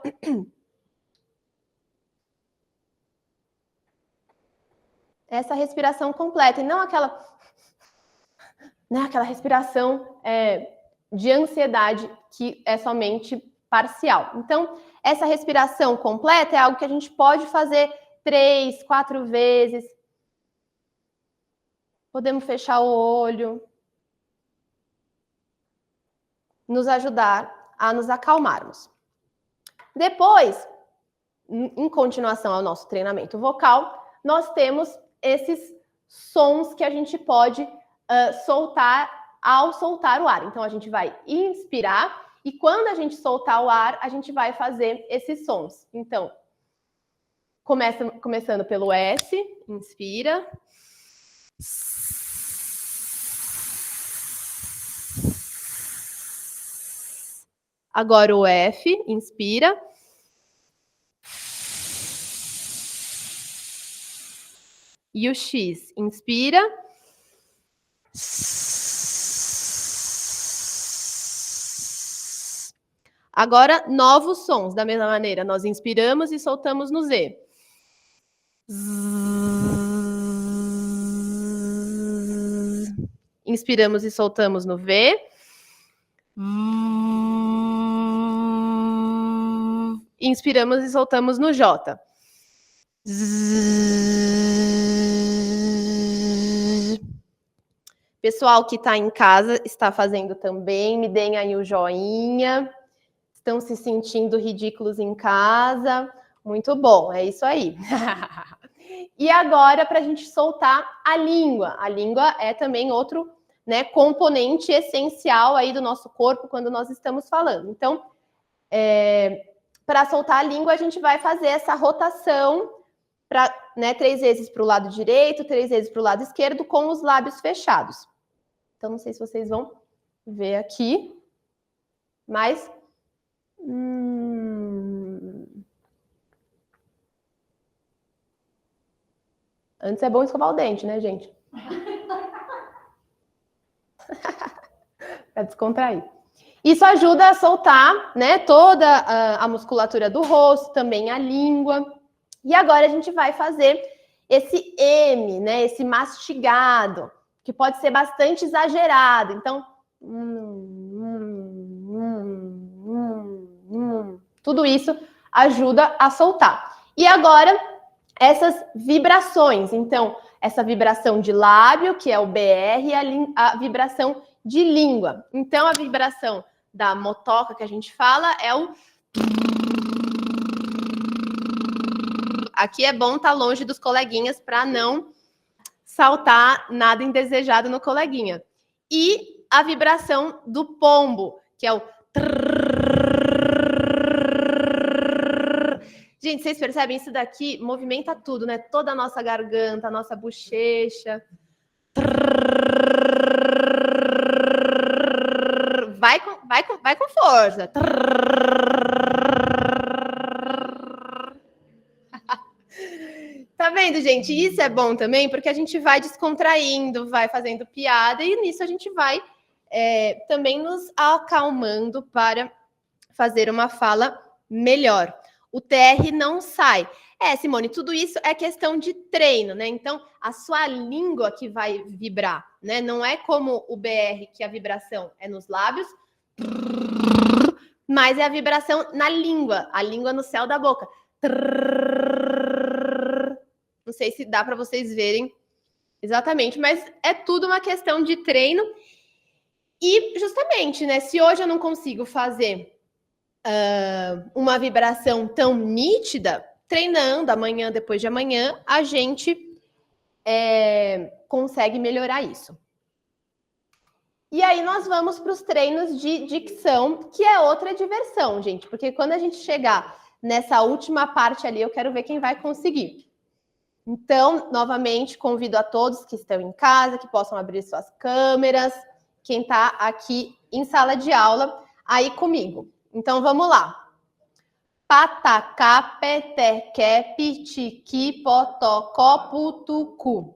essa respiração completa, e não aquela respiração de ansiedade que é somente parcial. Então, essa respiração completa é algo que a gente pode fazer 3, 4 vezes. Podemos fechar o olho. Nos ajudar a nos acalmarmos. Depois, em continuação ao nosso treinamento vocal, nós temos esses sons que a gente pode soltar ao soltar o ar. Então, a gente vai inspirar e quando a gente soltar o ar, a gente vai fazer esses sons. Então, Começando pelo S, inspira. Agora o F, inspira. E o X, inspira. Agora, novos sons, da mesma maneira. Nós inspiramos e soltamos no Z. Inspiramos e soltamos no V. Inspiramos e soltamos no J. Pessoal que está em casa está fazendo também, me deem aí o joinha. Estão se sentindo ridículos em casa? Muito bom, é isso aí. E agora, para a gente soltar a língua. A língua é também outro, né, componente essencial aí do nosso corpo quando nós estamos falando. Então, para soltar a língua, a gente vai fazer essa rotação para, né, 3 vezes para o lado direito, 3 vezes para o lado esquerdo, com os lábios fechados. Então, não sei se vocês vão ver aqui, mas... Antes é bom escovar o dente, né, gente? Para descontrair. Isso ajuda a soltar, né, toda a musculatura do rosto, também a língua. E agora a gente vai fazer esse M, né, esse mastigado, que pode ser bastante exagerado. Então, tudo isso ajuda a soltar. E agora, essas vibrações. Então, essa vibração de lábio, que é o BR, e a vibração de língua. Então, a vibração da motoca que a gente fala é o... Aqui é bom estar longe dos coleguinhas para não saltar nada indesejado no coleguinha. E a vibração do pombo, que é o... Gente, vocês percebem? Isso daqui movimenta tudo, né? Toda a nossa garganta, a nossa bochecha. Vai com força. Tá vendo, gente? Isso é bom também, porque a gente vai descontraindo, vai fazendo piada, e nisso a gente vai também nos acalmando para fazer uma fala melhor. O TR não sai. Simone, tudo isso é questão de treino, né? Então, a sua língua que vai vibrar, né? Não é como o BR, que a vibração é nos lábios, mas é a vibração na língua, a língua no céu da boca. Não sei se dá para vocês verem exatamente, mas é tudo uma questão de treino. E justamente, né? Se hoje eu não consigo fazer uma vibração tão nítida, treinando amanhã, depois de amanhã, a gente consegue melhorar isso. E aí nós vamos para os treinos de dicção, que é outra diversão, gente, porque quando a gente chegar nessa última parte ali, eu quero ver quem vai conseguir. Então, novamente, convido a todos que estão em casa, que possam abrir suas câmeras, quem está aqui em sala de aula, aí comigo. Então, vamos lá. Patacá, petequé, pitiqui, potocó, putucu.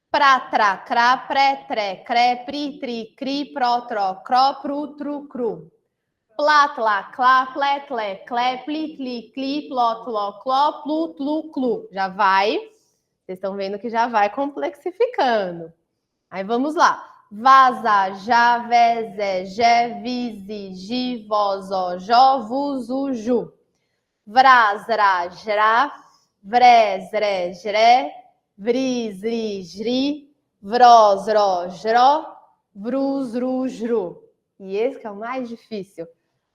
Pratracrá, pré-tré, cré, pri, tri, cri, pró, tró, cró, pru, tru, cru. Plá, clá, plé, tlé, clé, pli, tli, cli, pló, tló, cló, plu, tlu, clu. Já vai. Vocês estão vendo que já vai complexificando. Aí vamos lá. Vaza, já, vezé, jé, vizi, gi, vozó, jó, vuzu, ju. Vrás, rá, jrá, vrés, ré, jré, vris, ri, jri, vrós, ró, jró, vrus, ru, jru. E esse que é o mais difícil.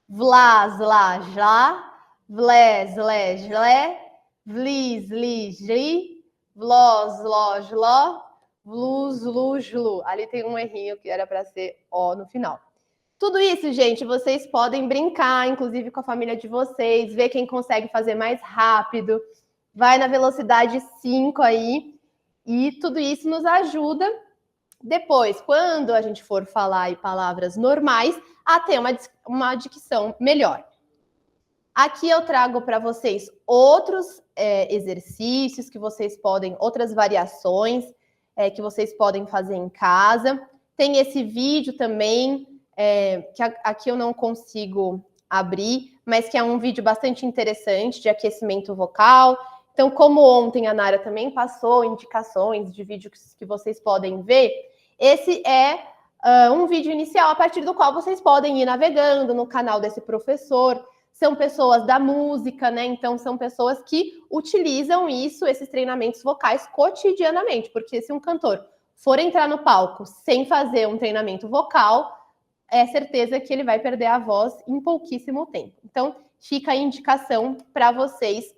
Vlás, lá, jlá, vlés, lé, jlé, vlis, li, jri, vlós, ló, jló, vlus, lu, jlu. Ali tem um errinho que era para ser ó no final. Tudo isso, gente, vocês podem brincar, inclusive com a família de vocês, ver quem consegue fazer mais rápido. vai na velocidade 5 aí, e tudo isso nos ajuda depois, quando a gente for falar em palavras normais, a ter uma dicção melhor. Aqui eu trago para vocês outros exercícios que vocês podem, outras variações que vocês podem fazer em casa. Tem esse vídeo também, que aqui eu não consigo abrir, mas que é um vídeo bastante interessante de aquecimento vocal. Então, como ontem a Nara também passou indicações de vídeos que vocês podem ver, esse é um vídeo inicial a partir do qual vocês podem ir navegando no canal desse professor. São pessoas da música, né? Então, são pessoas que utilizam esses treinamentos vocais cotidianamente, porque se um cantor for entrar no palco sem fazer um treinamento vocal, é certeza que ele vai perder a voz em pouquíssimo tempo. Então, fica a indicação para vocês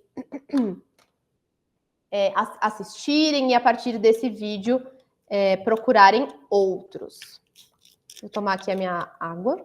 assistirem e, a partir desse vídeo, procurarem outros. Vou tomar aqui a minha água.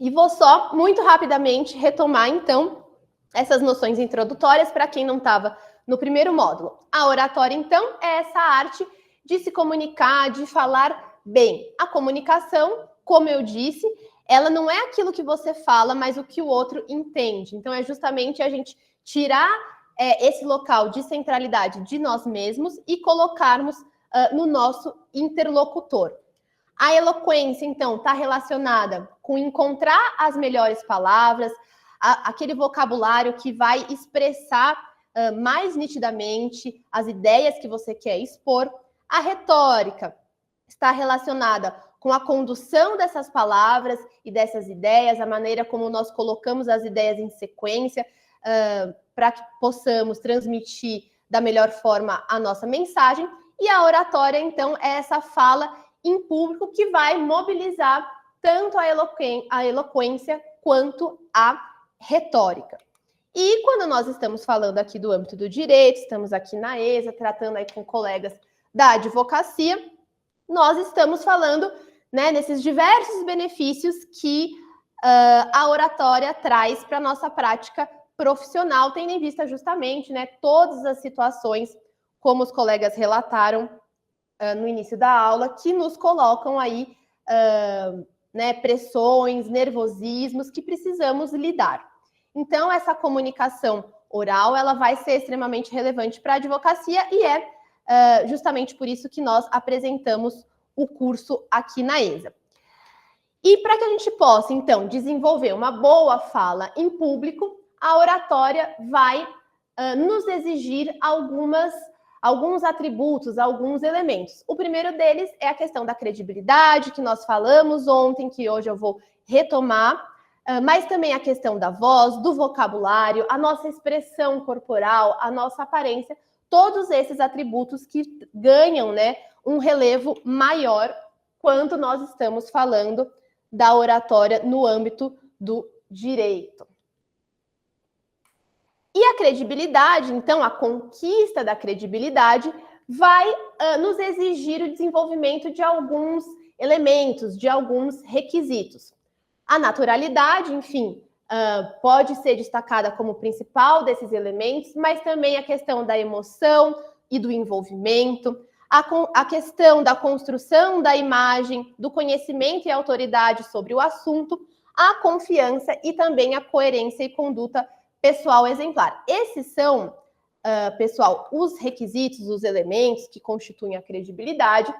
E vou só, muito rapidamente, retomar, então, essas noções introdutórias para quem não estava no primeiro módulo. A oratória, então, é essa arte de se comunicar, de falar bem. A comunicação, como eu disse, ela não é aquilo que você fala, mas o que o outro entende. Então, é justamente a gente tirar esse local de centralidade de nós mesmos e colocarmos no nosso interlocutor. A eloquência, então, está relacionada com encontrar as melhores palavras, aquele vocabulário que vai expressar mais nitidamente as ideias que você quer expor. A retórica está relacionada com a condução dessas palavras e dessas ideias, a maneira como nós colocamos as ideias em sequência, para que possamos transmitir da melhor forma a nossa mensagem. E a oratória, então, é essa fala em público que vai mobilizar tanto a eloquência quanto a retórica. E quando nós estamos falando aqui do âmbito do direito, estamos aqui na ESA, tratando aí com colegas da advocacia, nós estamos falando, né, nesses diversos benefícios que a oratória traz para a nossa prática profissional, tendo em vista justamente, né, todas as situações, como os colegas relataram no início da aula, que nos colocam aí né, pressões, nervosismos que precisamos lidar. Então, essa comunicação oral, ela vai ser extremamente relevante para a advocacia e é justamente por isso que nós apresentamos o curso aqui na ESA. E para que a gente possa, então, desenvolver uma boa fala em público, a oratória vai nos exigir alguns atributos, alguns elementos. O primeiro deles é a questão da credibilidade, que nós falamos ontem, que hoje eu vou retomar, mas também a questão da voz, do vocabulário, a nossa expressão corporal, a nossa aparência, todos esses atributos que ganham, né, um relevo maior quando nós estamos falando da oratória no âmbito do direito. E a credibilidade, então, a conquista da credibilidade vai nos exigir o desenvolvimento de alguns elementos, de alguns requisitos. A naturalidade, enfim, pode ser destacada como principal desses elementos, mas também a questão da emoção e do envolvimento, a questão da construção da imagem, do conhecimento e autoridade sobre o assunto, a confiança e também a coerência e conduta pessoal exemplar. Esses são, pessoal, os requisitos, os elementos que constituem a credibilidade,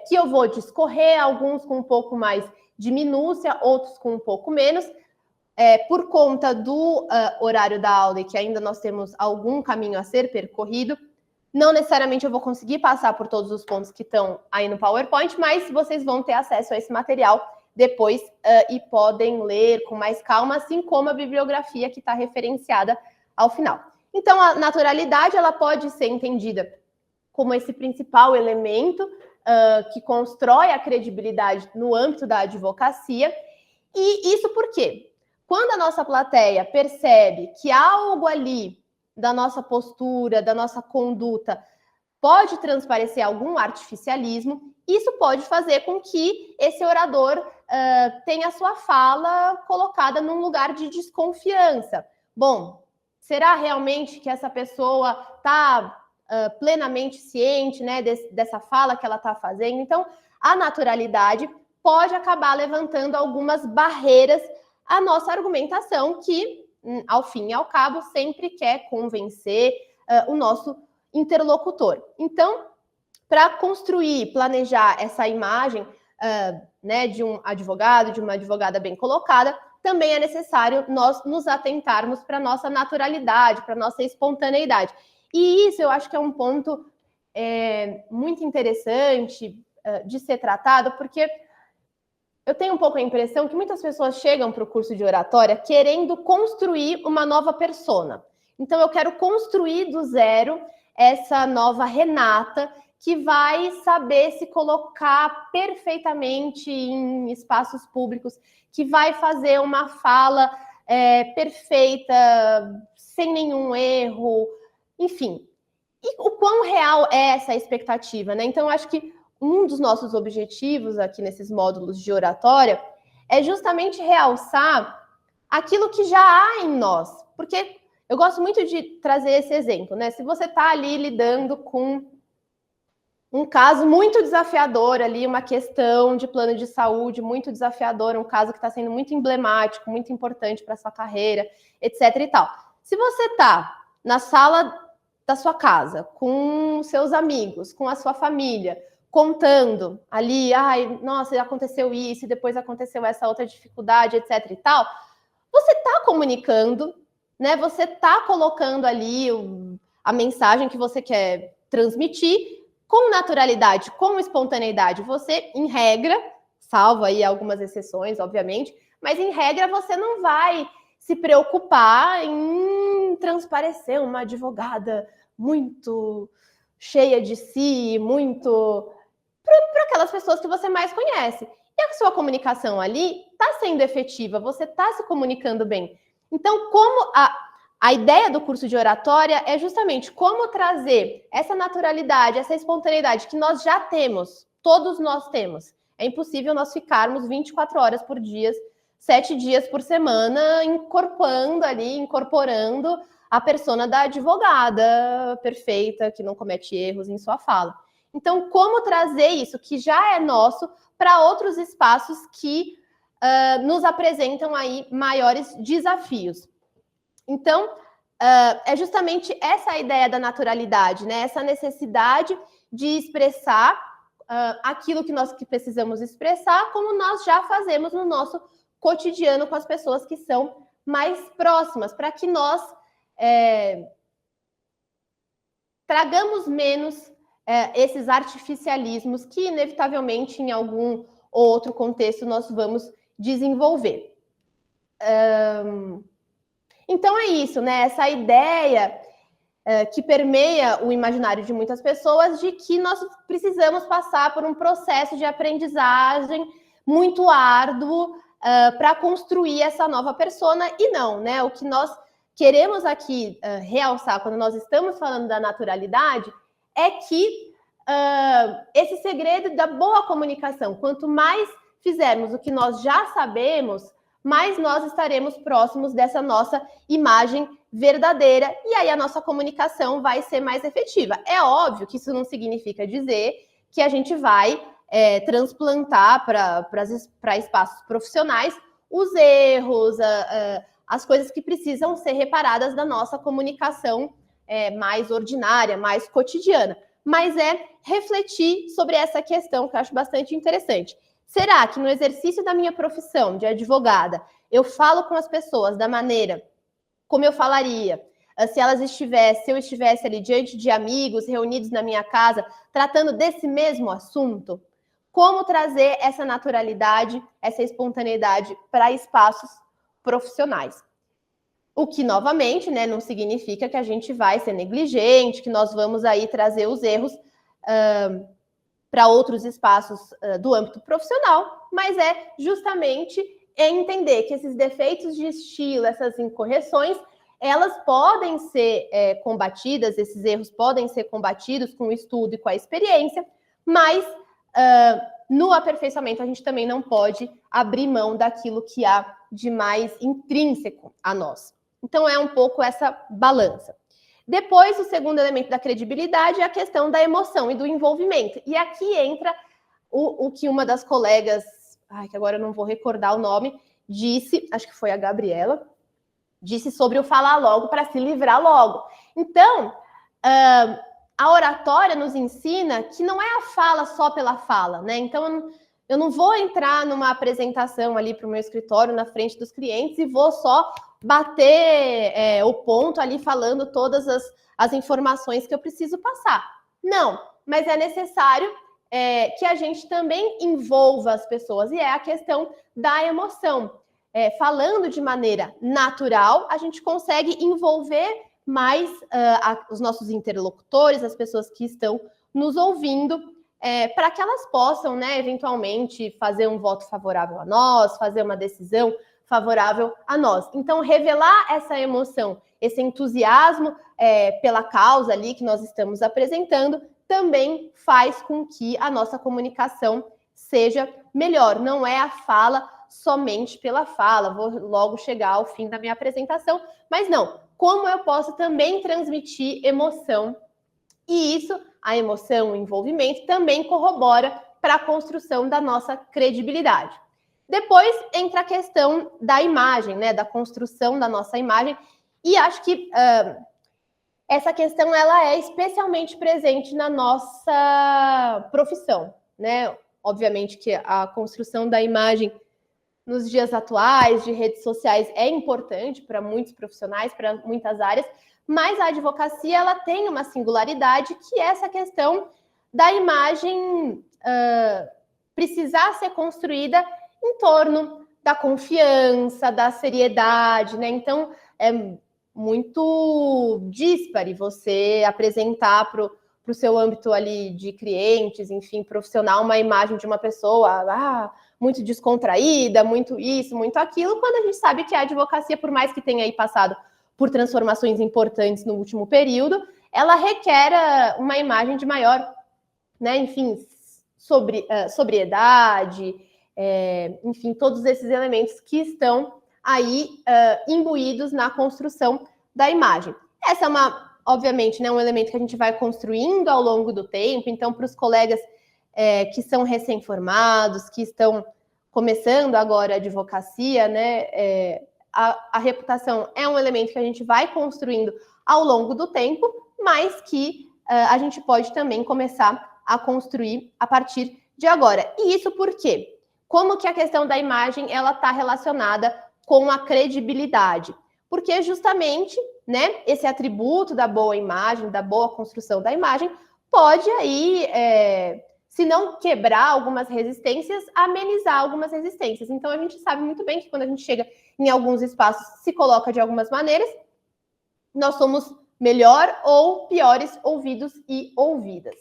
que eu vou discorrer, alguns com um pouco mais de minúcia, outros com um pouco menos, por conta do horário da aula e que ainda nós temos algum caminho a ser percorrido. Não necessariamente eu vou conseguir passar por todos os pontos que estão aí no PowerPoint, mas vocês vão ter acesso a esse material depois e podem ler com mais calma, assim como a bibliografia que está referenciada ao final. Então, a naturalidade ela pode ser entendida como esse principal elemento que constrói a credibilidade no âmbito da advocacia. E isso por quê? Quando a nossa plateia percebe que algo ali da nossa postura, da nossa conduta, pode transparecer algum artificialismo, isso pode fazer com que esse orador tenha a sua fala colocada num lugar de desconfiança. Bom, será realmente que essa pessoa está plenamente ciente, né, dessa fala que ela está fazendo? Então, a naturalidade pode acabar levantando algumas barreiras à nossa argumentação, que, ao fim e ao cabo, sempre quer convencer o nosso interlocutor. Então, para construir, planejar essa imagem né, de um advogado, de uma advogada bem colocada, também é necessário nós nos atentarmos para a nossa naturalidade, para a nossa espontaneidade. E isso eu acho que é um ponto muito interessante de ser tratado, porque eu tenho um pouco a impressão que muitas pessoas chegam para o curso de oratória querendo construir uma nova persona. Então, eu quero construir do zero essa nova Renata, que vai saber se colocar perfeitamente em espaços públicos, que vai fazer uma fala perfeita, sem nenhum erro, enfim. E o quão real é essa expectativa, né? Então, eu acho que um dos nossos objetivos aqui nesses módulos de oratória é justamente realçar aquilo que já há em nós. Porque eu gosto muito de trazer esse exemplo, né? Se você está ali lidando com um caso muito desafiador ali, uma questão de plano de saúde muito desafiadora, um caso que está sendo muito emblemático, muito importante para a sua carreira, etc. e tal. Se você está na sala da sua casa, com seus amigos, com a sua família, contando ali, ai, nossa, aconteceu isso, e depois aconteceu essa outra dificuldade, etc. e tal, você está comunicando, né? Você está colocando ali a mensagem que você quer transmitir com naturalidade, com espontaneidade. Você, em regra, salvo aí algumas exceções, obviamente, mas em regra você não vai se preocupar em transparecer uma advogada muito cheia de si, muito para aquelas pessoas que você mais conhece. E a sua comunicação ali está sendo efetiva, você está se comunicando bem. Então, como a ideia do curso de oratória é justamente como trazer essa naturalidade, essa espontaneidade que nós já temos, todos nós temos. É impossível nós ficarmos 24 horas por dia, 7 dias por semana, incorporando a persona da advogada perfeita, que não comete erros em sua fala. Então, como trazer isso, que já é nosso, para outros espaços que nos apresentam aí maiores desafios. Então, é justamente essa a ideia da naturalidade, né? Essa necessidade de expressar aquilo que nós precisamos expressar, como nós já fazemos no nosso cotidiano com as pessoas que são mais próximas, para que nós tragamos menos esses artificialismos que, inevitavelmente, em algum outro contexto, nós vamos desenvolver. Então, é isso, né? Essa ideia que permeia o imaginário de muitas pessoas de que nós precisamos passar por um processo de aprendizagem muito árduo para construir essa nova persona, e não, né? O que nós queremos aqui realçar quando nós estamos falando da naturalidade é que esse segredo da boa comunicação, quanto mais fizermos o que nós já sabemos, mais nós estaremos próximos dessa nossa imagem verdadeira, e aí a nossa comunicação vai ser mais efetiva. É óbvio que isso não significa dizer que a gente vai transplantar para espaços profissionais os erros, as coisas que precisam ser reparadas da nossa comunicação mais ordinária, mais cotidiana. Mas é refletir sobre essa questão que eu acho bastante interessante. Será que no exercício da minha profissão de advogada, eu falo com as pessoas da maneira como eu falaria se eu estivesse ali diante de amigos reunidos na minha casa, tratando desse mesmo assunto? Como trazer essa naturalidade, essa espontaneidade para espaços profissionais? O que, novamente, né, não significa que a gente vai ser negligente, que nós vamos aí trazer os erros para outros espaços do âmbito profissional, mas é justamente entender que esses defeitos de estilo, essas incorreções, elas podem ser combatidas, esses erros podem ser combatidos com o estudo e com a experiência, mas no aperfeiçoamento a gente também não pode abrir mão daquilo que há de mais intrínseco a nós. Então é um pouco essa balança. Depois, o segundo elemento da credibilidade é a questão da emoção e do envolvimento. E aqui entra o que uma das colegas, que agora eu não vou recordar o nome, disse, acho que foi a Gabriela, disse sobre o falar logo para se livrar logo. Então, a oratória nos ensina que não é a fala só pela fala, né? Então, eu não vou entrar numa apresentação ali para o meu escritório na frente dos clientes e vou só bater o ponto ali falando todas as informações que eu preciso passar. Não, mas é necessário que a gente também envolva as pessoas, e é a questão da emoção. Falando de maneira natural, a gente consegue envolver mais os nossos interlocutores, as pessoas que estão nos ouvindo, para que elas possam, né, eventualmente, fazer um voto favorável a nós, fazer uma decisão favorável a nós. Então, revelar essa emoção, esse entusiasmo pela causa ali que nós estamos apresentando, também faz com que a nossa comunicação seja melhor. Não é a fala somente pela fala, vou logo chegar ao fim da minha apresentação, mas não, como eu posso também transmitir emoção, e isso, a emoção, o envolvimento, também corrobora para a construção da nossa credibilidade. Depois entra a questão da imagem, né, da construção da nossa imagem, e acho que essa questão ela é especialmente presente na nossa profissão, né? Obviamente que a construção da imagem nos dias atuais de redes sociais é importante para muitos profissionais, para muitas áreas, mas a advocacia ela tem uma singularidade que é essa questão da imagem precisar ser construída em torno da confiança, da seriedade, né? Então, é muito díspare você apresentar para o seu âmbito ali de clientes, enfim, profissional, uma imagem de uma pessoa muito descontraída, muito isso, muito aquilo, quando a gente sabe que a advocacia, por mais que tenha aí passado por transformações importantes no último período, ela requer uma imagem de maior, né, enfim, sobriedade, enfim, todos esses elementos que estão aí imbuídos na construção da imagem. Essa é obviamente, né, um elemento que a gente vai construindo ao longo do tempo, então, para os colegas que são recém-formados, que estão começando agora a advocacia, né, a reputação é um elemento que a gente vai construindo ao longo do tempo, mas que a gente pode também começar a construir a partir de agora. E isso por quê? Como que a questão da imagem ela está relacionada com a credibilidade? Porque justamente, né, esse atributo da boa imagem, da boa construção da imagem, pode aí, se não quebrar algumas resistências, amenizar algumas resistências. Então, a gente sabe muito bem que quando a gente chega em alguns espaços, se coloca de algumas maneiras, nós somos melhor ou piores ouvidos e ouvidas.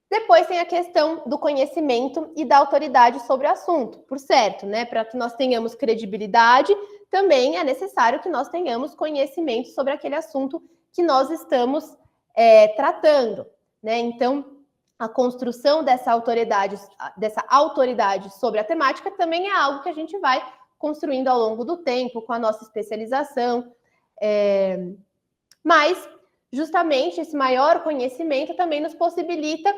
Depois tem a questão do conhecimento e da autoridade sobre o assunto. Por certo, né? Para que nós tenhamos credibilidade, também é necessário que nós tenhamos conhecimento sobre aquele assunto que nós estamos tratando, né? Então, a construção dessa autoridade sobre a temática também é algo que a gente vai construindo ao longo do tempo, com a nossa especialização. Mas, justamente, esse maior conhecimento também nos possibilita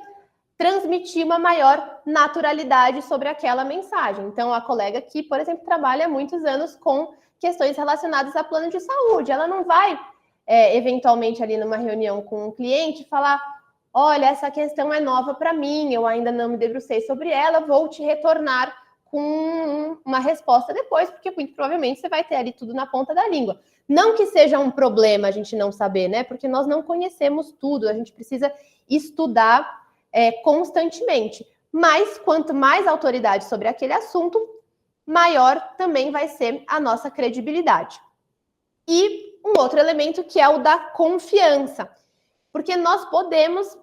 transmitir uma maior naturalidade sobre aquela mensagem. Então, a colega aqui, por exemplo, trabalha há muitos anos com questões relacionadas a plano de saúde. Ela não vai, eventualmente, ali numa reunião com um cliente, falar: olha, essa questão é nova para mim, eu ainda não me debrucei sobre ela, vou te retornar com uma resposta depois, porque muito provavelmente você vai ter ali tudo na ponta da língua. Não que seja um problema a gente não saber, né? Porque nós não conhecemos tudo, a gente precisa estudar constantemente. Mas quanto mais autoridade sobre aquele assunto, maior também vai ser a nossa credibilidade. E um outro elemento que é o da confiança. Porque nós podemos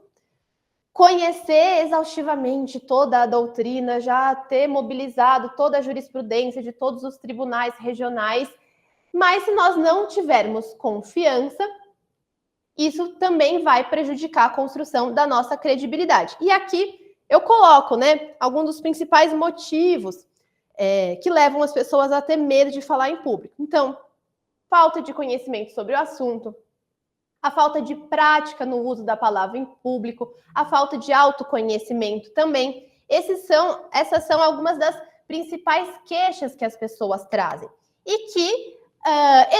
conhecer exaustivamente toda a doutrina, já ter mobilizado toda a jurisprudência de todos os tribunais regionais, Mas se nós não tivermos confiança, isso também vai prejudicar a construção da nossa credibilidade. E aqui eu coloco, né, alguns dos principais motivos que levam as pessoas a ter medo de falar em público. Então, falta de conhecimento sobre o assunto, a falta de prática no uso da palavra em público, a falta de autoconhecimento também. Essas são algumas das principais queixas que as pessoas trazem. E que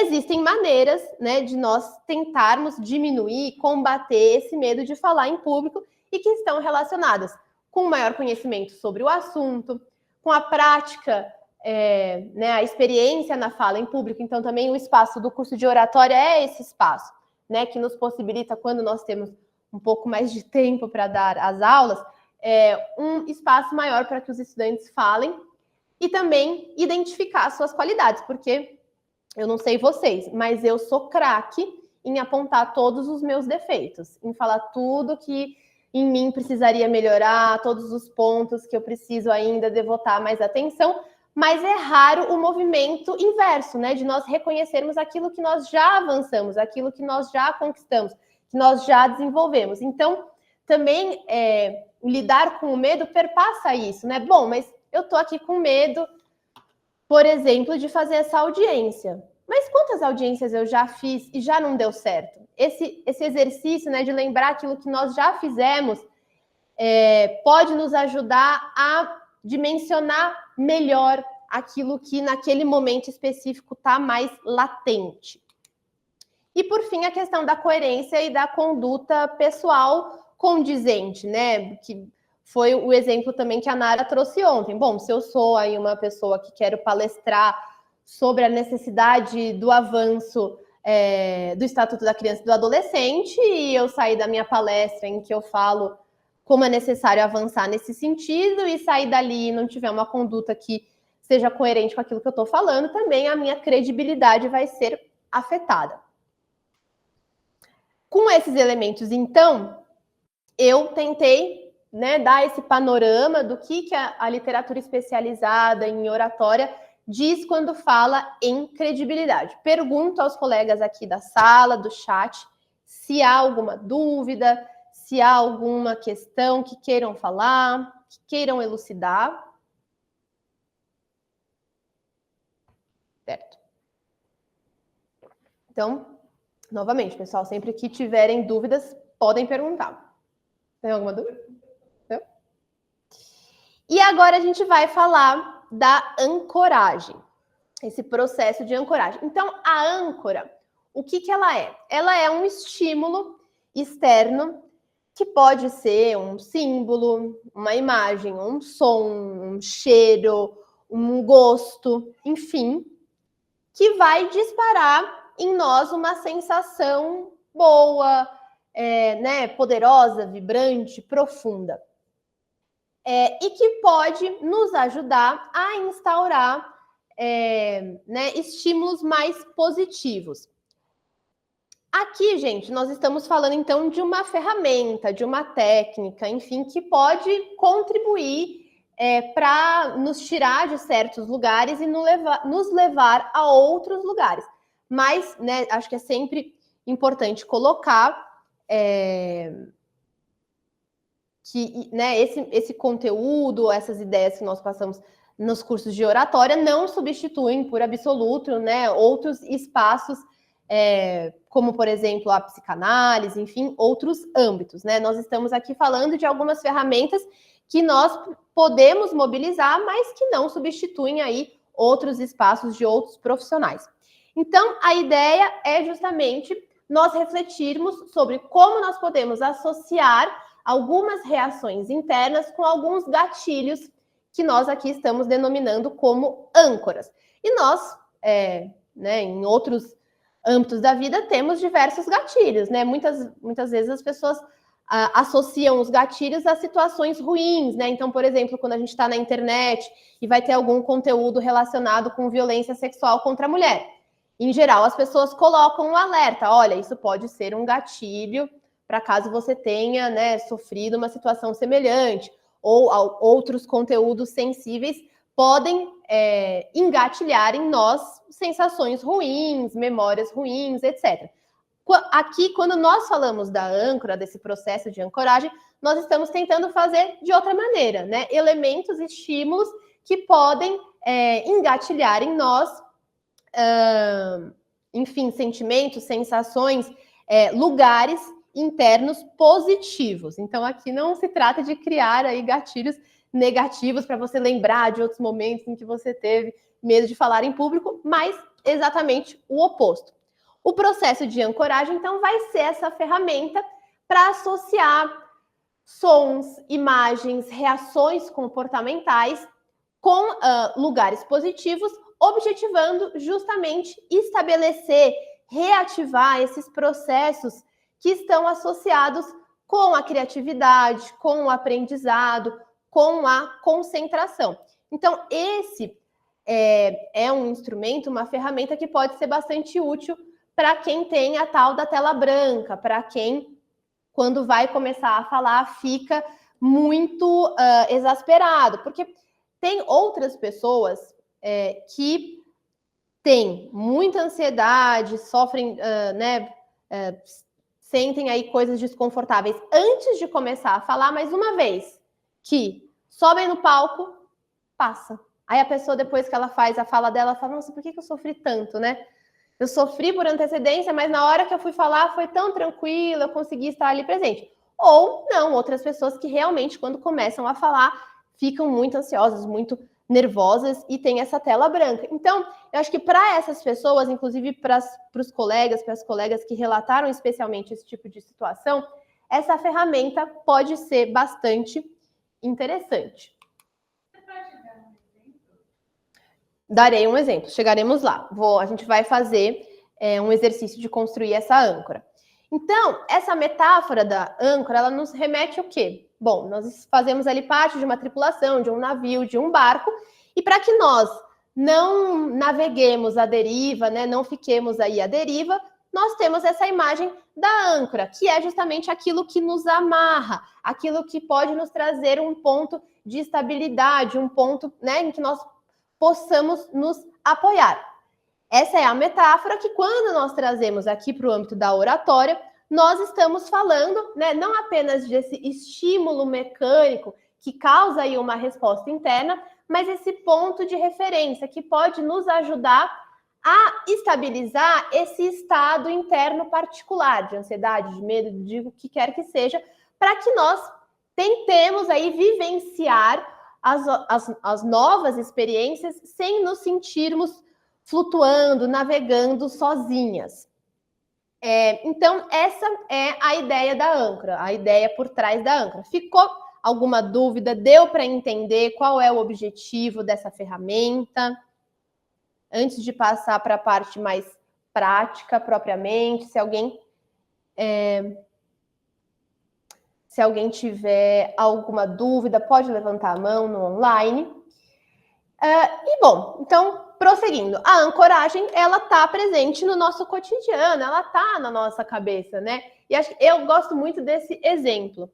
existem maneiras, né, de nós tentarmos diminuir, combater esse medo de falar em público e que estão relacionadas com maior conhecimento sobre o assunto, com a prática, né, a experiência na fala em público. Então, também o espaço do curso de oratória é esse espaço, né, que nos possibilita, quando nós temos um pouco mais de tempo para dar as aulas, um espaço maior para que os estudantes falem e também identificar suas qualidades, porque eu não sei vocês, mas eu sou craque em apontar todos os meus defeitos, em falar tudo que em mim precisaria melhorar, todos os pontos que eu preciso ainda devotar mais atenção, mas é raro o movimento inverso, né? De nós reconhecermos aquilo que nós já avançamos, aquilo que nós já conquistamos, que nós já desenvolvemos. Então, também lidar com o medo perpassa isso, né? Bom, mas eu tô aqui com medo, por exemplo, de fazer essa audiência. Mas quantas audiências eu já fiz e já não deu certo? Esse exercício, né, de lembrar aquilo que nós já fizemos pode nos ajudar a dimensionar melhor aquilo que naquele momento específico está mais latente. E, por fim, a questão da coerência e da conduta pessoal condizente, né? Que foi o exemplo também que a Nara trouxe ontem. Bom, se eu sou aí uma pessoa que quero palestrar sobre a necessidade do avanço do Estatuto da Criança e do Adolescente, e eu sair da minha palestra em que eu falo como é necessário avançar nesse sentido, e sair dali e não tiver uma conduta que seja coerente com aquilo que eu estou falando, também a minha credibilidade vai ser afetada. Com esses elementos, então, eu tentei, né, dar esse panorama do que a literatura especializada em oratória diz quando fala em credibilidade. Pergunto aos colegas aqui da sala, do chat, se há alguma dúvida, se há alguma questão que queiram falar, que queiram elucidar. Certo. Então, novamente, pessoal, sempre que tiverem dúvidas, podem perguntar. Tem alguma dúvida? Não? E agora a gente vai falar da ancoragem, esse processo de ancoragem. Então, a âncora, o que ela é? Ela é um estímulo externo que pode ser um símbolo, uma imagem, um som, um cheiro, um gosto, enfim, que vai disparar em nós uma sensação boa, né, poderosa, vibrante, profunda. E que pode nos ajudar a instaurar né, estímulos mais positivos. Aqui, gente, nós estamos falando, então, de uma ferramenta, de uma técnica, enfim, que pode contribuir para nos tirar de certos lugares e nos levar a outros lugares. Mas, né, acho que é sempre importante colocar que, né, esse conteúdo, essas ideias que nós passamos nos cursos de oratória não substituem por absoluto, né, outros espaços, como, por exemplo, a psicanálise, enfim, outros âmbitos, né? Nós estamos aqui falando de algumas ferramentas que nós podemos mobilizar, mas que não substituem aí outros espaços de outros profissionais. Então, a ideia é justamente nós refletirmos sobre como nós podemos associar algumas reações internas com alguns gatilhos que nós aqui estamos denominando como âncoras. E nós, né, em outros âmbitos da vida, temos diversos gatilhos, né? Muitas vezes as pessoas associam os gatilhos a situações ruins, né? Então, por exemplo, quando a gente está na internet e vai ter algum conteúdo relacionado com violência sexual contra a mulher, em geral, as pessoas colocam um alerta: olha, isso pode ser um gatilho para caso você tenha, né, sofrido uma situação semelhante, ou outros conteúdos sensíveis podem engatilhar em nós sensações ruins, memórias ruins, etc. Aqui, quando nós falamos da âncora, desse processo de ancoragem, nós estamos tentando fazer de outra maneira, né? Elementos, estímulos que podem engatilhar em nós, enfim, sentimentos, sensações, lugares internos positivos. Então, aqui não se trata de criar aí gatilhos negativos para você lembrar de outros momentos em que você teve medo de falar em público, mas exatamente o oposto. O processo de ancoragem, então, vai ser essa ferramenta para associar sons, imagens, reações comportamentais com lugares positivos, objetivando justamente estabelecer, reativar esses processos que estão associados com a criatividade, com o aprendizado, com a concentração. Então, esse é um instrumento, uma ferramenta que pode ser bastante útil para quem tem a tal da tela branca, para quem, quando vai começar a falar, fica muito exasperado, porque tem outras pessoas que têm muita ansiedade, sofrem, sentem aí coisas desconfortáveis antes de começar a falar, mas uma vez que sobem no palco, passa. Aí a pessoa, depois que ela faz a fala dela, fala, nossa, por que eu sofri tanto, né? Eu sofri por antecedência, mas na hora que eu fui falar foi tão tranquilo, eu consegui estar ali presente. Ou não, outras pessoas que realmente, quando começam a falar, ficam muito ansiosas, muito nervosas e tem essa tela branca. Então, eu acho que para essas pessoas, inclusive para os colegas, para as colegas que relataram especialmente esse tipo de situação, essa ferramenta pode ser bastante interessante. Darei um exemplo, chegaremos lá. A gente vai fazer um exercício de construir essa âncora. Então, essa metáfora da âncora, ela nos remete ao quê? Bom, nós fazemos ali parte de uma tripulação, de um navio, de um barco, e para que nós não naveguemos à deriva, né, não fiquemos aí à deriva, nós temos essa imagem da âncora, que é justamente aquilo que nos amarra, aquilo que pode nos trazer um ponto de estabilidade, um ponto, né, em que nós possamos nos apoiar. Essa é a metáfora que, quando nós trazemos aqui para o âmbito da oratória, nós estamos falando, né, não apenas desse estímulo mecânico que causa aí uma resposta interna, mas esse ponto de referência que pode nos ajudar a estabilizar esse estado interno particular de ansiedade, de medo, de o que quer que seja, para que nós tentemos aí vivenciar as novas experiências sem nos sentirmos flutuando, navegando sozinhas. Então, essa é a ideia da âncora, a ideia por trás da âncora. Ficou alguma dúvida? Deu para entender qual é o objetivo dessa ferramenta? Antes de passar para a parte mais prática, propriamente, se alguém tiver alguma dúvida, pode levantar a mão no online. E bom, então, prosseguindo, a ancoragem, ela está presente no nosso cotidiano, ela está na nossa cabeça, né? E eu gosto muito desse exemplo.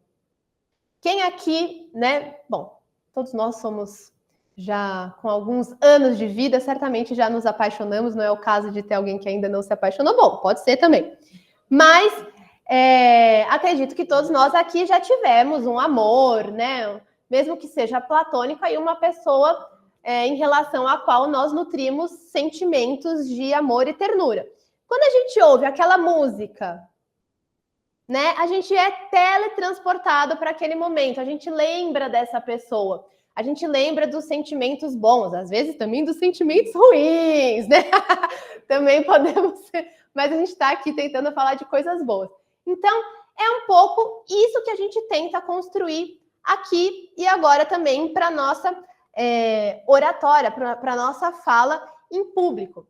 Quem aqui, né? Bom, todos nós somos já com alguns anos de vida, certamente já nos apaixonamos, não é o caso de ter alguém que ainda não se apaixonou, bom, pode ser também. Mas acredito que todos nós aqui já tivemos um amor, né? Mesmo que seja platônico, aí uma pessoa em relação à qual nós nutrimos sentimentos de amor e ternura. Quando a gente ouve aquela música, né, a gente é teletransportado para aquele momento, a gente lembra dessa pessoa, a gente lembra dos sentimentos bons, às vezes também dos sentimentos ruins, né? Também podemos ser, mas a gente está aqui tentando falar de coisas boas. Então, é um pouco isso que a gente tenta construir aqui e agora também para a nossa oratória, para a nossa fala em público.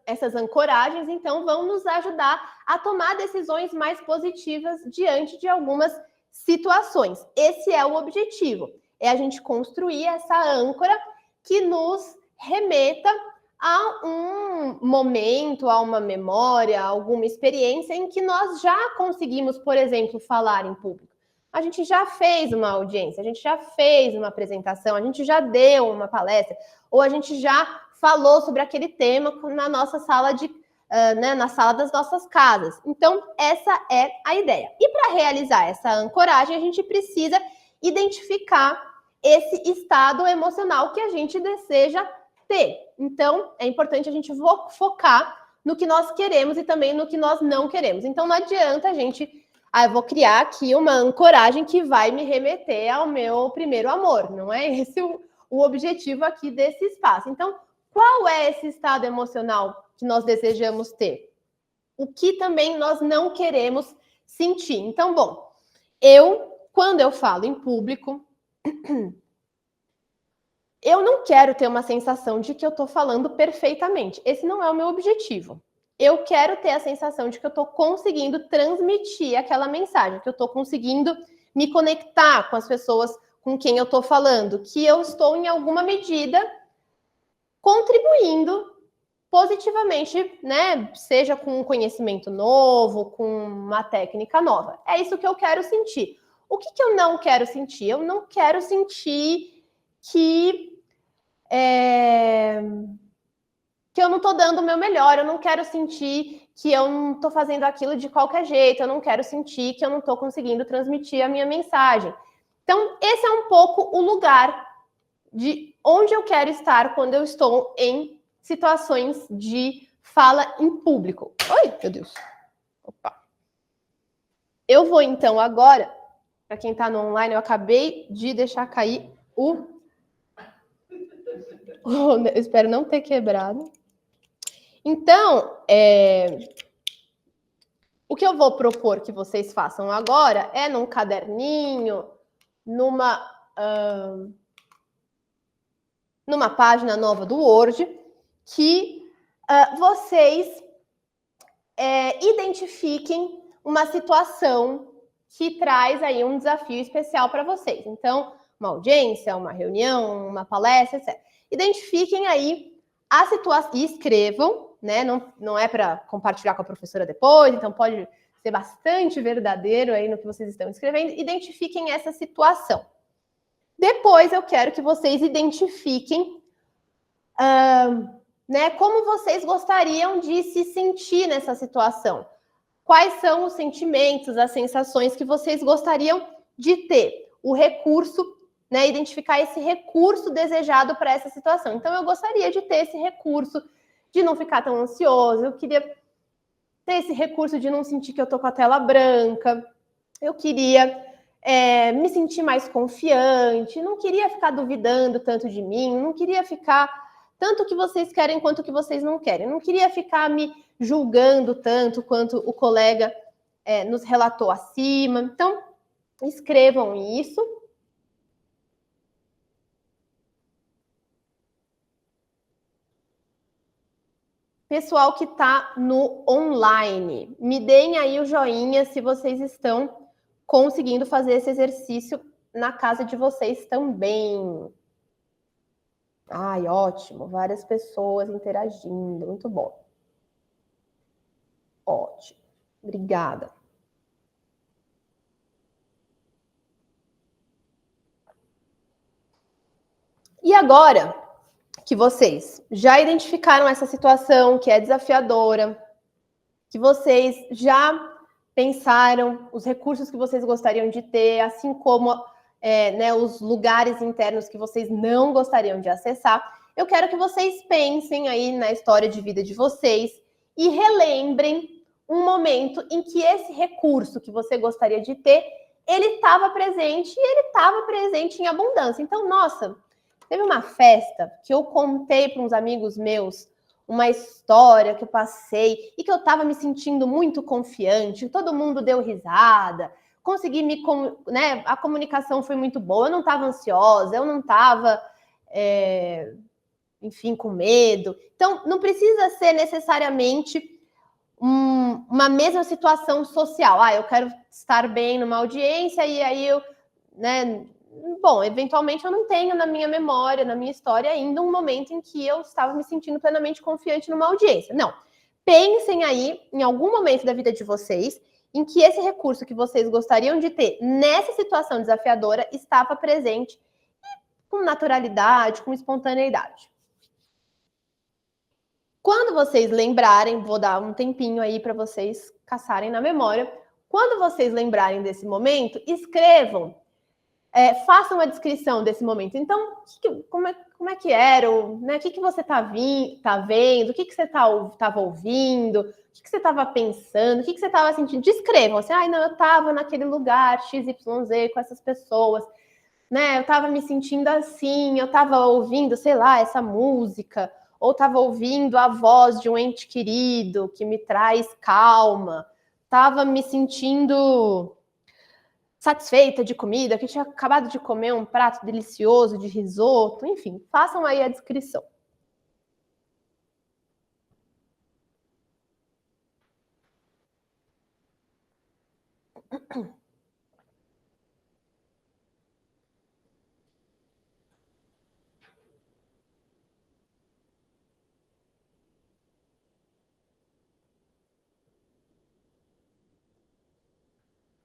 Essas ancoragens, então, vão nos ajudar a tomar decisões mais positivas diante de algumas situações. Esse é o objetivo, é a gente construir essa âncora que nos remeta a um momento, a uma memória, a alguma experiência em que nós já conseguimos, por exemplo, falar em público. a gente já fez uma audiência, a gente já fez uma apresentação, a gente já deu uma palestra, ou a gente já falou sobre aquele tema na nossa sala na sala das nossas casas. Então, essa é a ideia. E para realizar essa ancoragem, a gente precisa identificar esse estado emocional que a gente deseja ter. Então, é importante a gente focar no que nós queremos e também no que nós não queremos. Então, não adianta a gente... eu vou criar aqui uma ancoragem que vai me remeter ao meu primeiro amor. Não é esse o objetivo aqui desse espaço. Então, qual é esse estado emocional que nós desejamos ter? O que também nós não queremos sentir? Então, bom, quando eu falo em público, eu não quero ter uma sensação de que eu estou falando perfeitamente. Esse não é o meu objetivo. Eu quero ter a sensação de que eu estou conseguindo transmitir aquela mensagem, que eu estou conseguindo me conectar com as pessoas com quem eu estou falando, que eu estou, em alguma medida, contribuindo positivamente, né? Seja com um conhecimento novo, com uma técnica nova. É isso que eu quero sentir. O que eu não quero sentir? Eu não quero sentir que eu não estou dando o meu melhor, eu não quero sentir que eu não estou fazendo aquilo de qualquer jeito, eu não quero sentir que eu não estou conseguindo transmitir a minha mensagem. Então, esse é um pouco o lugar de onde eu quero estar quando eu estou em situações de fala em público. Oi, meu Deus. Opa. Eu vou, então, agora, para quem está no online, eu acabei de deixar cair eu espero não ter quebrado. Então, o que eu vou propor que vocês façam agora é num caderninho, numa página nova do Word, que vocês identifiquem uma situação que traz aí um desafio especial para vocês. Então, uma audiência, uma reunião, uma palestra, etc. Identifiquem aí a situação e escrevam, né? Não é para compartilhar com a professora depois, então pode ser bastante verdadeiro aí no que vocês estão escrevendo. Identifiquem essa situação. Depois eu quero que vocês identifiquem como vocês gostariam de se sentir nessa situação. Quais são os sentimentos, as sensações que vocês gostariam de ter? O recurso, né, identificar esse recurso desejado para essa situação. Então, eu gostaria de ter esse recurso de não ficar tão ansioso, eu queria ter esse recurso de não sentir que eu estou com a tela branca, eu queria me sentir mais confiante, não queria ficar duvidando tanto de mim, não queria ficar tanto o que vocês querem quanto o que vocês não querem, não queria ficar me julgando tanto quanto o colega nos relatou acima. Então, escrevam isso. Pessoal que está no online, me deem aí o joinha se vocês estão conseguindo fazer esse exercício na casa de vocês também. Ai, ótimo, várias pessoas interagindo, muito bom. Ótimo, obrigada. E agora que vocês já identificaram essa situação que é desafiadora, que vocês já pensaram os recursos que vocês gostariam de ter, assim como os lugares internos que vocês não gostariam de acessar, eu quero que vocês pensem aí na história de vida de vocês e relembrem um momento em que esse recurso que você gostaria de ter, ele estava presente e ele estava presente em abundância. Então, nossa, teve uma festa que eu contei para uns amigos meus uma história que eu passei e que eu estava me sentindo muito confiante, todo mundo deu risada, consegui a comunicação foi muito boa, eu não estava ansiosa, eu não estava, com medo. Então, não precisa ser necessariamente uma mesma situação social. Eu quero estar bem numa audiência e aí eu, eventualmente eu não tenho na minha memória, na minha história ainda um momento em que eu estava me sentindo plenamente confiante numa audiência. Não. Pensem aí em algum momento da vida de vocês em que esse recurso que vocês gostariam de ter nessa situação desafiadora estava presente com naturalidade, com espontaneidade. Quando vocês lembrarem, vou dar um tempinho aí para vocês caçarem na memória. Quando vocês lembrarem desse momento, escrevam, façam a descrição desse momento. Então, como é que era? Né? O que você tá vendo? O que você estava ouvindo? O que você estava pensando? O que você estava sentindo? Descrevam. Assim, não, eu estava naquele lugar XYZ com essas pessoas. Né? Eu estava me sentindo assim, eu estava ouvindo, sei lá, essa música, ou estava ouvindo a voz de um ente querido que me traz calma, estava me sentindo satisfeita de comida, que tinha acabado de comer um prato delicioso de risoto, enfim, façam aí a descrição.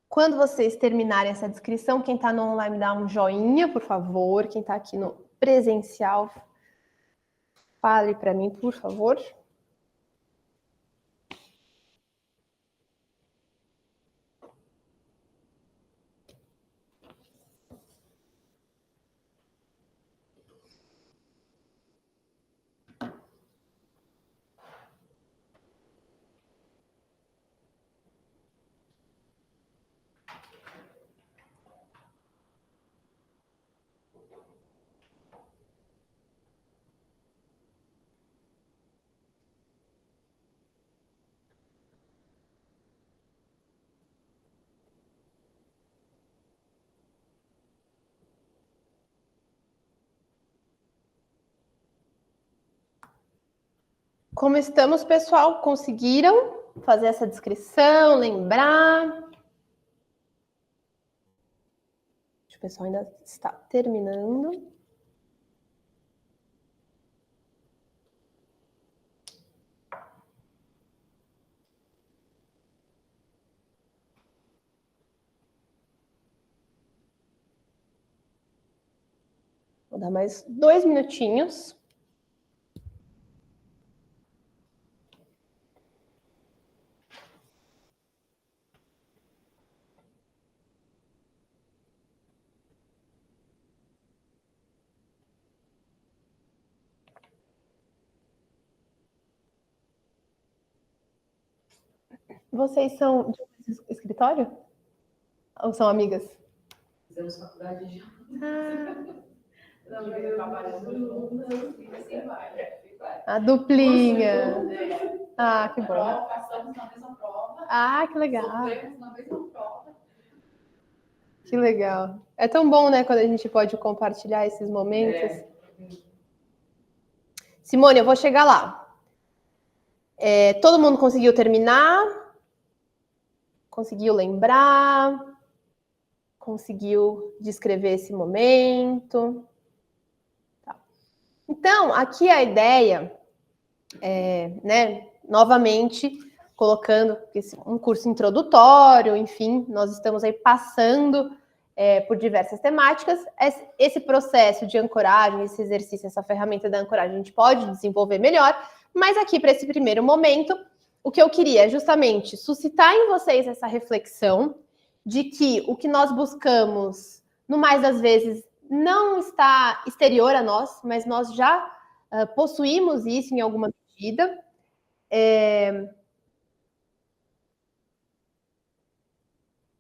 Quando vocês terminarem essa descrição, quem está no online dá um joinha, por favor. Quem está aqui no presencial, fale para mim, por favor. Como estamos, pessoal? Conseguiram fazer essa descrição, lembrar? O pessoal ainda está terminando. Vou dar mais 2 minutinhos. Vocês são de um escritório? Ou são amigas? Fizemos faculdade já. A duplinha. Que bom. Passamos na mesma prova. Que legal. Sofremos na mesma prova. Que legal. É tão bom, né, quando a gente pode compartilhar esses momentos. Simone, eu vou chegar lá. Todo mundo conseguiu terminar? Conseguiu lembrar? Conseguiu descrever esse momento? Tá. Então, aqui a ideia né, novamente, colocando um curso introdutório, enfim, nós estamos aí passando por diversas temáticas. Esse processo de ancoragem, esse exercício, essa ferramenta da ancoragem, a gente pode desenvolver melhor, mas aqui, para esse primeiro momento, o que eu queria é justamente suscitar em vocês essa reflexão de que o que nós buscamos, no mais das vezes, não está exterior a nós, mas nós já possuímos isso em alguma medida.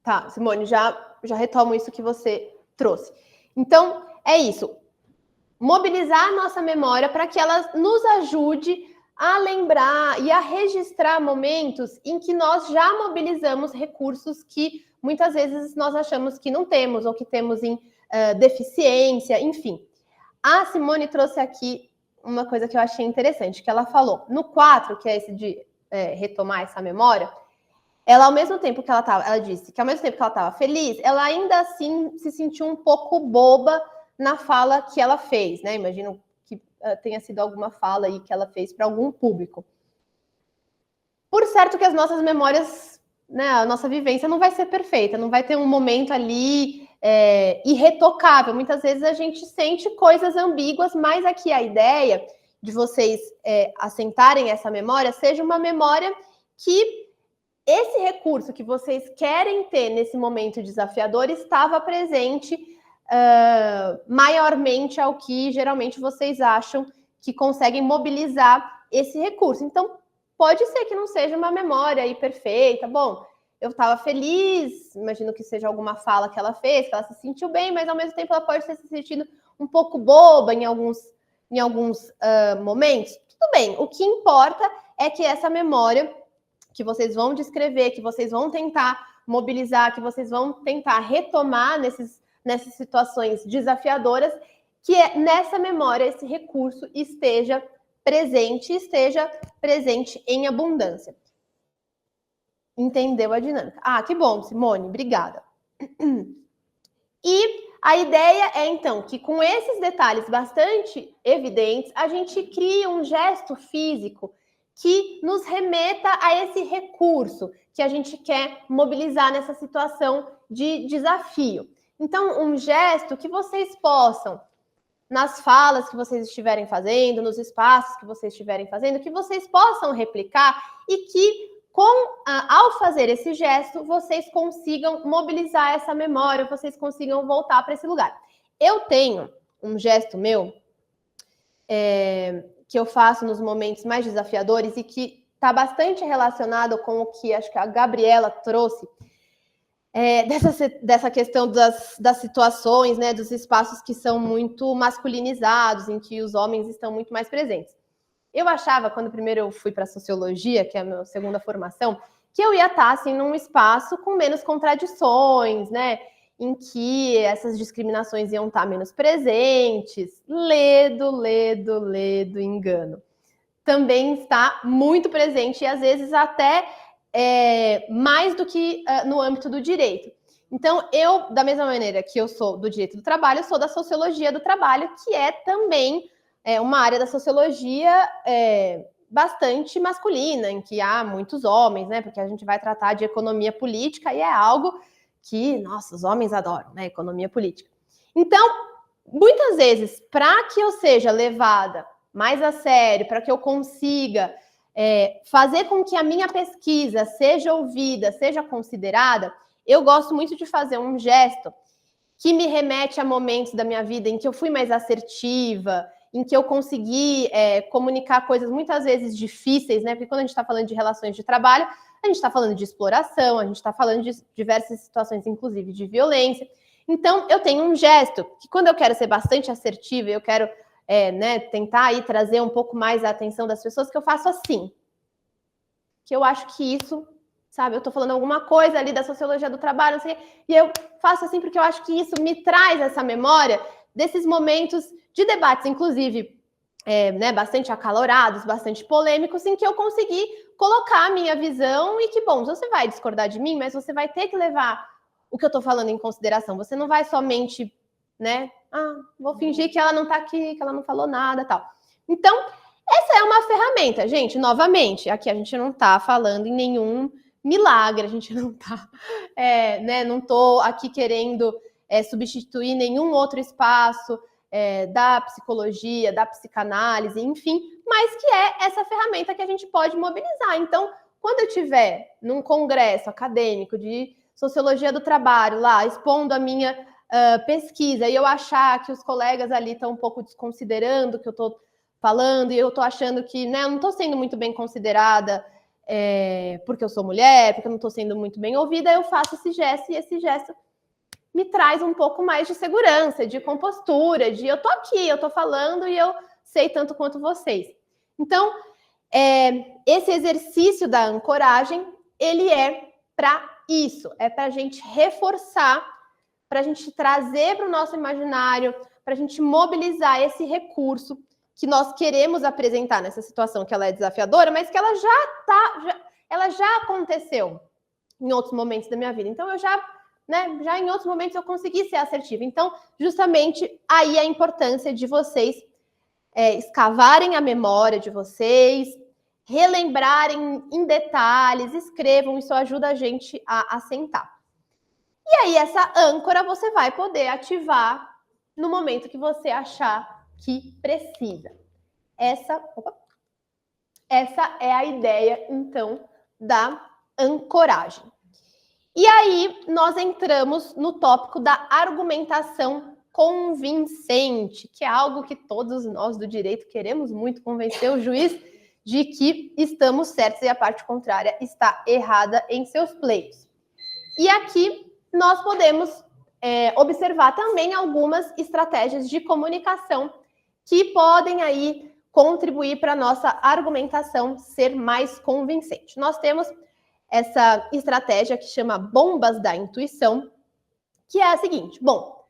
Tá, Simone, já retomo isso que você trouxe. Então, é isso. Mobilizar a nossa memória para que ela nos ajude a lembrar e a registrar momentos em que nós já mobilizamos recursos que muitas vezes nós achamos que não temos ou que temos em deficiência, enfim. A Simone trouxe aqui uma coisa que eu achei interessante, que ela falou. No 4, que é esse de retomar essa memória, ela, ao mesmo tempo que ela disse que ao mesmo tempo que ela estava feliz, ela ainda assim se sentiu um pouco boba na fala que ela fez, né? Imagino que tenha sido alguma fala aí que ela fez para algum público. Por certo que as nossas memórias né, a nossa vivência não vai ser perfeita, não vai ter um momento ali irretocável. Muitas vezes a gente sente coisas ambíguas, mas aqui a ideia de vocês assentarem essa memória seja uma memória que esse recurso que vocês querem ter nesse momento desafiador estava presente maiormente ao que geralmente vocês acham que conseguem mobilizar esse recurso. Então, pode ser que não seja uma memória aí perfeita. Bom, eu estava feliz, imagino que seja alguma fala que ela fez, que ela se sentiu bem, mas ao mesmo tempo ela pode ter se sentido um pouco boba em alguns momentos. Tudo bem, o que importa é que essa memória que vocês vão descrever, que vocês vão tentar mobilizar, que vocês vão tentar retomar nessas situações desafiadoras, que nessa memória esse recurso esteja presente em abundância. Entendeu a dinâmica? Ah, que bom, Simone, obrigada. E a ideia é, então, que com esses detalhes bastante evidentes, a gente crie um gesto físico que nos remeta a esse recurso que a gente quer mobilizar nessa situação de desafio. Então, um gesto que vocês possam, nas falas que vocês estiverem fazendo, nos espaços que vocês estiverem fazendo, que vocês possam replicar e que, ao fazer esse gesto, vocês consigam mobilizar essa memória, vocês consigam voltar para esse lugar. Eu tenho um gesto meu que eu faço nos momentos mais desafiadores e que está bastante relacionado com o que acho que a Gabriela trouxe, dessa questão das situações, né, dos espaços que são muito masculinizados, em que os homens estão muito mais presentes. Eu achava, quando primeiro eu fui para a sociologia, que é a minha segunda formação, que eu ia estar assim, num espaço com menos contradições, né, em que essas discriminações iam estar menos presentes. Ledo, engano. Também está muito presente e às vezes até mais do que no âmbito do direito. Então, eu, da mesma maneira que eu sou do direito do trabalho, eu sou da sociologia do trabalho, que é também uma área da sociologia bastante masculina, em que há muitos homens, né? Porque a gente vai tratar de economia política e é algo que, nossa, os homens adoram, né? Economia política. Então, muitas vezes, para que eu seja levada mais a sério, para que eu consiga fazer com que a minha pesquisa seja ouvida, seja considerada, eu gosto muito de fazer um gesto que me remete a momentos da minha vida em que eu fui mais assertiva, em que eu consegui comunicar coisas muitas vezes difíceis, né? Porque quando a gente está falando de relações de trabalho, a gente está falando de exploração, a gente está falando de diversas situações, inclusive de violência. Então, eu tenho um gesto que quando eu quero ser bastante assertiva, eu quero tentar aí trazer um pouco mais a atenção das pessoas, que eu faço assim. Que eu acho que isso, sabe, eu estou falando alguma coisa ali da sociologia do trabalho, não sei, e eu faço assim porque eu acho que isso me traz essa memória desses momentos de debates, inclusive, bastante acalorados, bastante polêmicos, em que eu consegui colocar a minha visão e que, bom, você vai discordar de mim, mas você vai ter que levar o que eu estou falando em consideração. Você não vai somente, vou fingir que ela não está aqui, que ela não falou nada, tal. Então, essa é uma ferramenta, gente, novamente, aqui a gente não está falando em nenhum milagre, a gente não está, não estou aqui querendo substituir nenhum outro espaço da psicologia, da psicanálise, enfim, mas que é essa ferramenta que a gente pode mobilizar. Então, quando eu estiver num congresso acadêmico de sociologia do trabalho, lá, expondo a minha pesquisa, e eu achar que os colegas ali estão um pouco desconsiderando o que eu estou falando, e eu estou achando que eu não estou sendo muito bem considerada porque eu sou mulher, porque eu não estou sendo muito bem ouvida, eu faço esse gesto, e esse gesto me traz um pouco mais de segurança, de compostura, de eu tô aqui, eu tô falando e eu sei tanto quanto vocês. Então, esse exercício da ancoragem, ele é para isso, é para a gente reforçar, para a gente trazer para o nosso imaginário, para a gente mobilizar esse recurso que nós queremos apresentar nessa situação que ela é desafiadora, mas que ela ela já aconteceu em outros momentos da minha vida. Então, eu já em outros momentos eu consegui ser assertiva. Então, justamente aí a importância de vocês escavarem a memória de vocês, relembrarem em detalhes, escrevam, isso ajuda a gente a assentar. E aí, essa âncora você vai poder ativar no momento que você achar que precisa. Essa é a ideia, então, da ancoragem. E aí, nós entramos no tópico da argumentação convincente, que é algo que todos nós do direito queremos muito, convencer o juiz de que estamos certos e a parte contrária está errada em seus pleitos. E aqui nós podemos observar também algumas estratégias de comunicação que podem aí contribuir para a nossa argumentação ser mais convincente. Nós temos essa estratégia que chama bombas da intuição, que é a seguinte: bom,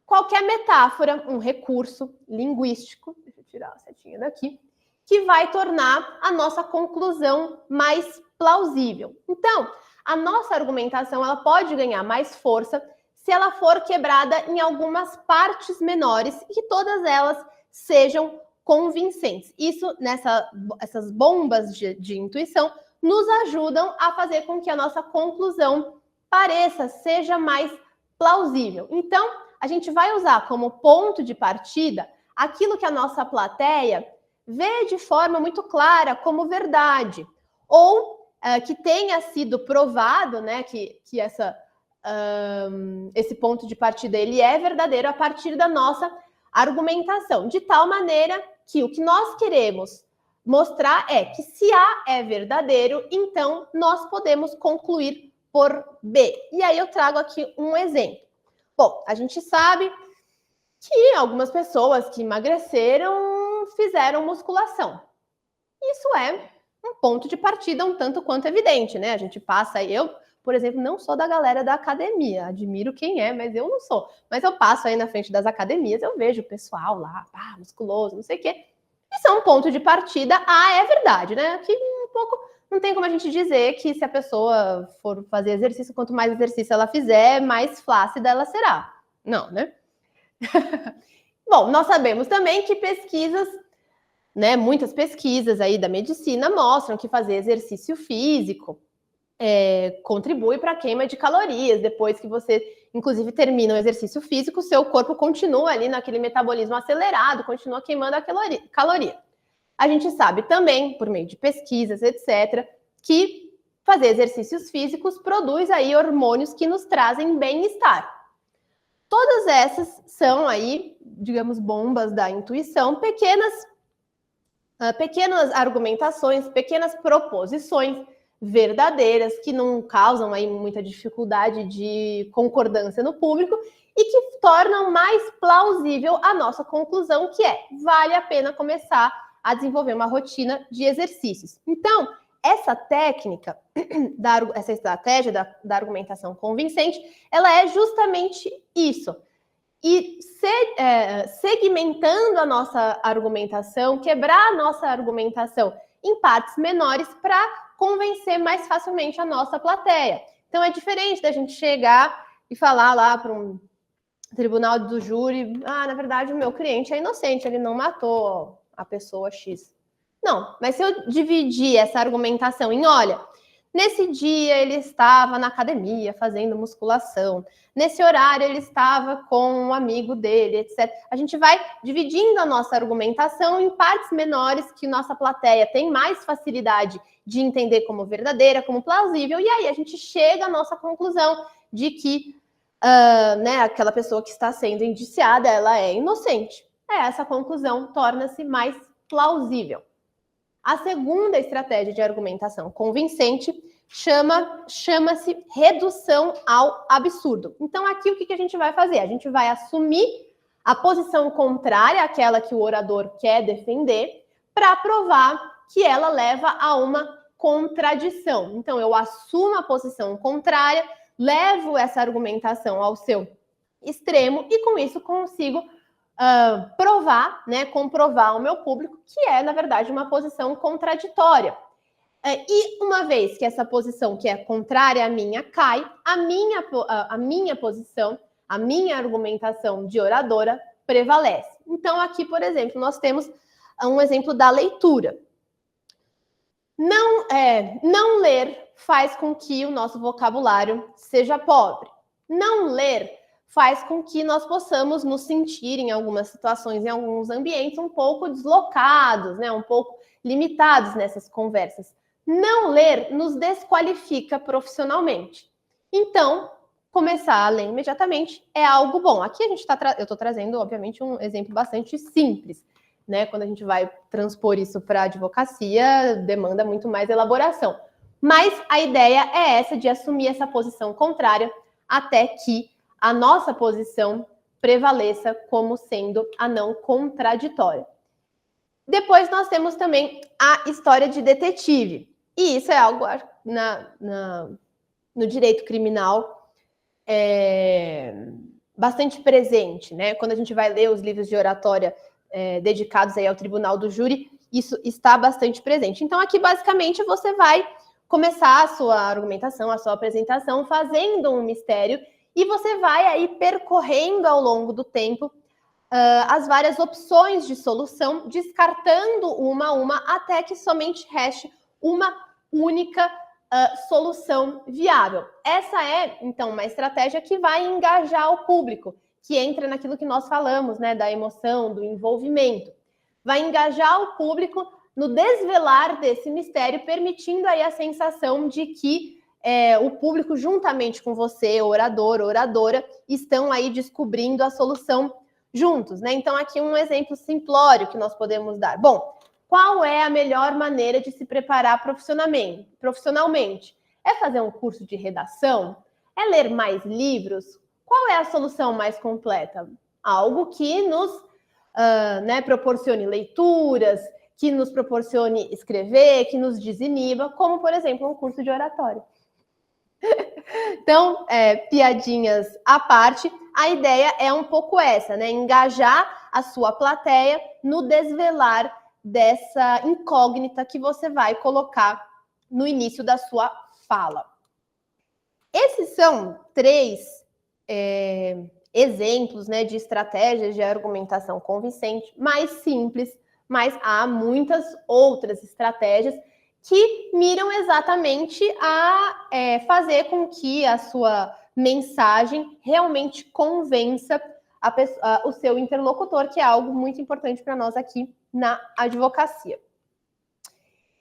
qualquer metáfora, um recurso linguístico, deixa eu tirar a setinha daqui, que vai tornar a nossa conclusão mais plausível. Então, a nossa argumentação ela pode ganhar mais força se ela for quebrada em algumas partes menores e que todas elas sejam convincentes. Isso, essas bombas de intuição, nos ajudam a fazer com que a nossa conclusão seja mais plausível. Então, a gente vai usar como ponto de partida aquilo que a nossa plateia vê de forma muito clara como verdade, ou que tenha sido provado, né, que esse ponto de partida ele é verdadeiro a partir da nossa argumentação, de tal maneira que o que nós queremos mostrar é que se A é verdadeiro, então nós podemos concluir por B. E aí eu trago aqui um exemplo. Bom, a gente sabe que algumas pessoas que emagreceram fizeram musculação. Isso é um ponto de partida um tanto quanto evidente, né? A gente passa, eu, por exemplo, não sou da galera da academia, admiro quem é, mas eu não sou. Mas eu passo aí na frente das academias, eu vejo o pessoal lá, musculoso, não sei o quê. Isso é um ponto de partida, é verdade, né? Aqui um pouco, não tem como a gente dizer que se a pessoa for fazer exercício, quanto mais exercício ela fizer, mais flácida ela será. Não, né? Bom, nós sabemos também que pesquisas, né, muitas pesquisas aí da medicina mostram que fazer exercício físico contribui para a queima de calorias. Depois que você, inclusive, termina o exercício físico, seu corpo continua ali naquele metabolismo acelerado, continua queimando a caloria. A gente sabe também, por meio de pesquisas, etc., que fazer exercícios físicos produz aí hormônios que nos trazem bem-estar. Todas essas são aí, digamos, bombas da intuição, pequenas argumentações, pequenas proposições verdadeiras que não causam aí muita dificuldade de concordância no público e que tornam mais plausível a nossa conclusão, que vale a pena começar a desenvolver uma rotina de exercícios. Então, essa técnica, essa estratégia da argumentação convincente, ela é justamente isso. E segmentando a nossa argumentação, quebrar a nossa argumentação em partes menores para convencer mais facilmente a nossa plateia. Então, é diferente da gente chegar e falar lá para um tribunal do júri, na verdade, o meu cliente é inocente, ele não matou a pessoa X. Não, mas se eu dividir essa argumentação em, olha, nesse dia ele estava na academia fazendo musculação, nesse horário ele estava com um amigo dele, etc. A gente vai dividindo a nossa argumentação em partes menores que nossa plateia tem mais facilidade de entender como verdadeira, como plausível, e aí a gente chega à nossa conclusão de que aquela pessoa que está sendo indiciada, ela é inocente. Essa conclusão torna-se mais plausível. A segunda estratégia de argumentação convincente chama-se redução ao absurdo. Então, aqui o que a gente vai fazer? A gente vai assumir a posição contrária àquela que o orador quer defender para provar que ela leva a uma contradição. Então, eu assumo a posição contrária, levo essa argumentação ao seu extremo e, com isso, consigo provar, né, comprovar ao meu público que é, na verdade, uma posição contraditória. E uma vez que essa posição que é contrária à minha cai, a minha posição, a minha argumentação de oradora prevalece. Então, aqui, por exemplo, nós temos um exemplo da leitura. Não ler faz com que o nosso vocabulário seja pobre. Não ler faz com que nós possamos nos sentir, em algumas situações, em alguns ambientes, um pouco deslocados, né? Um pouco limitados nessas conversas. Não ler nos desqualifica profissionalmente. Então, começar a ler imediatamente é algo bom. Aqui eu estou trazendo, obviamente, um exemplo bastante simples, né? Quando a gente vai transpor isso para a advocacia, demanda muito mais elaboração. Mas a ideia é essa, de assumir essa posição contrária até que a nossa posição prevaleça como sendo a não contraditória. Depois nós temos também a história de detetive. E isso é algo no direito criminal bastante presente, né? Quando a gente vai ler os livros de oratória dedicados aí ao tribunal do júri, isso está bastante presente. Então, aqui, basicamente, você vai começar a sua argumentação, a sua apresentação, fazendo um mistério, e você vai aí percorrendo ao longo do tempo as várias opções de solução, descartando uma a uma, até que somente reste uma única solução viável. Essa é, então, uma estratégia que vai engajar o público, que entra naquilo que nós falamos, né, da emoção, do envolvimento. Vai engajar o público no desvelar desse mistério, permitindo aí a sensação de que o público, juntamente com você, orador, oradora, estão aí descobrindo a solução juntos, né? Então, aqui um exemplo simplório que nós podemos dar. Bom, qual é a melhor maneira de se preparar profissionalmente? É fazer um curso de redação? É ler mais livros? Qual é a solução mais completa? Algo que nos proporcione leituras, que nos proporcione escrever, que nos desiniba, como, por exemplo, um curso de oratória. Então, piadinhas à parte, a ideia é um pouco essa, né? Engajar a sua plateia no desvelar dessa incógnita que você vai colocar no início da sua fala. Esses são 3 exemplos, né, de estratégias de argumentação convincente, mais simples, mas há muitas outras estratégias que miram exatamente a fazer com que a sua mensagem realmente convença o seu interlocutor, que é algo muito importante para nós aqui na advocacia.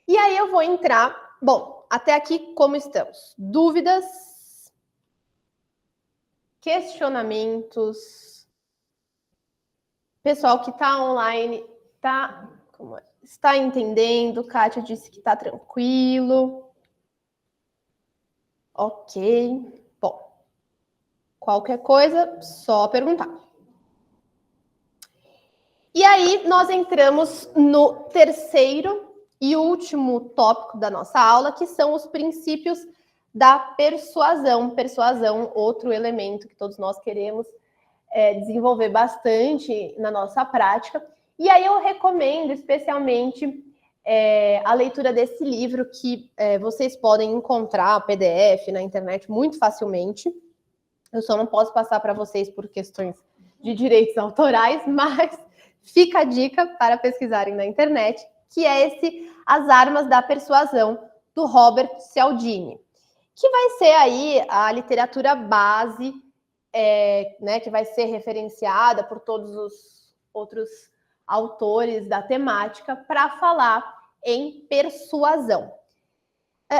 E aí eu vou entrar... Bom, até aqui como estamos? Dúvidas? Questionamentos? Pessoal que está online, está entendendo? Kátia disse que está tranquilo. Ok. Bom, qualquer coisa, só perguntar. E aí, nós entramos no terceiro e último tópico da nossa aula, que são os princípios da persuasão. Persuasão, outro elemento que todos nós queremos desenvolver bastante na nossa prática. E aí eu recomendo especialmente a leitura desse livro, que vocês podem encontrar PDF na internet muito facilmente. Eu só não posso passar para vocês por questões de direitos autorais, mas fica a dica para pesquisarem na internet, que é As Armas da Persuasão, do Robert Cialdini, que vai ser aí a literatura base, que vai ser referenciada por todos os outros autores da temática para falar em persuasão.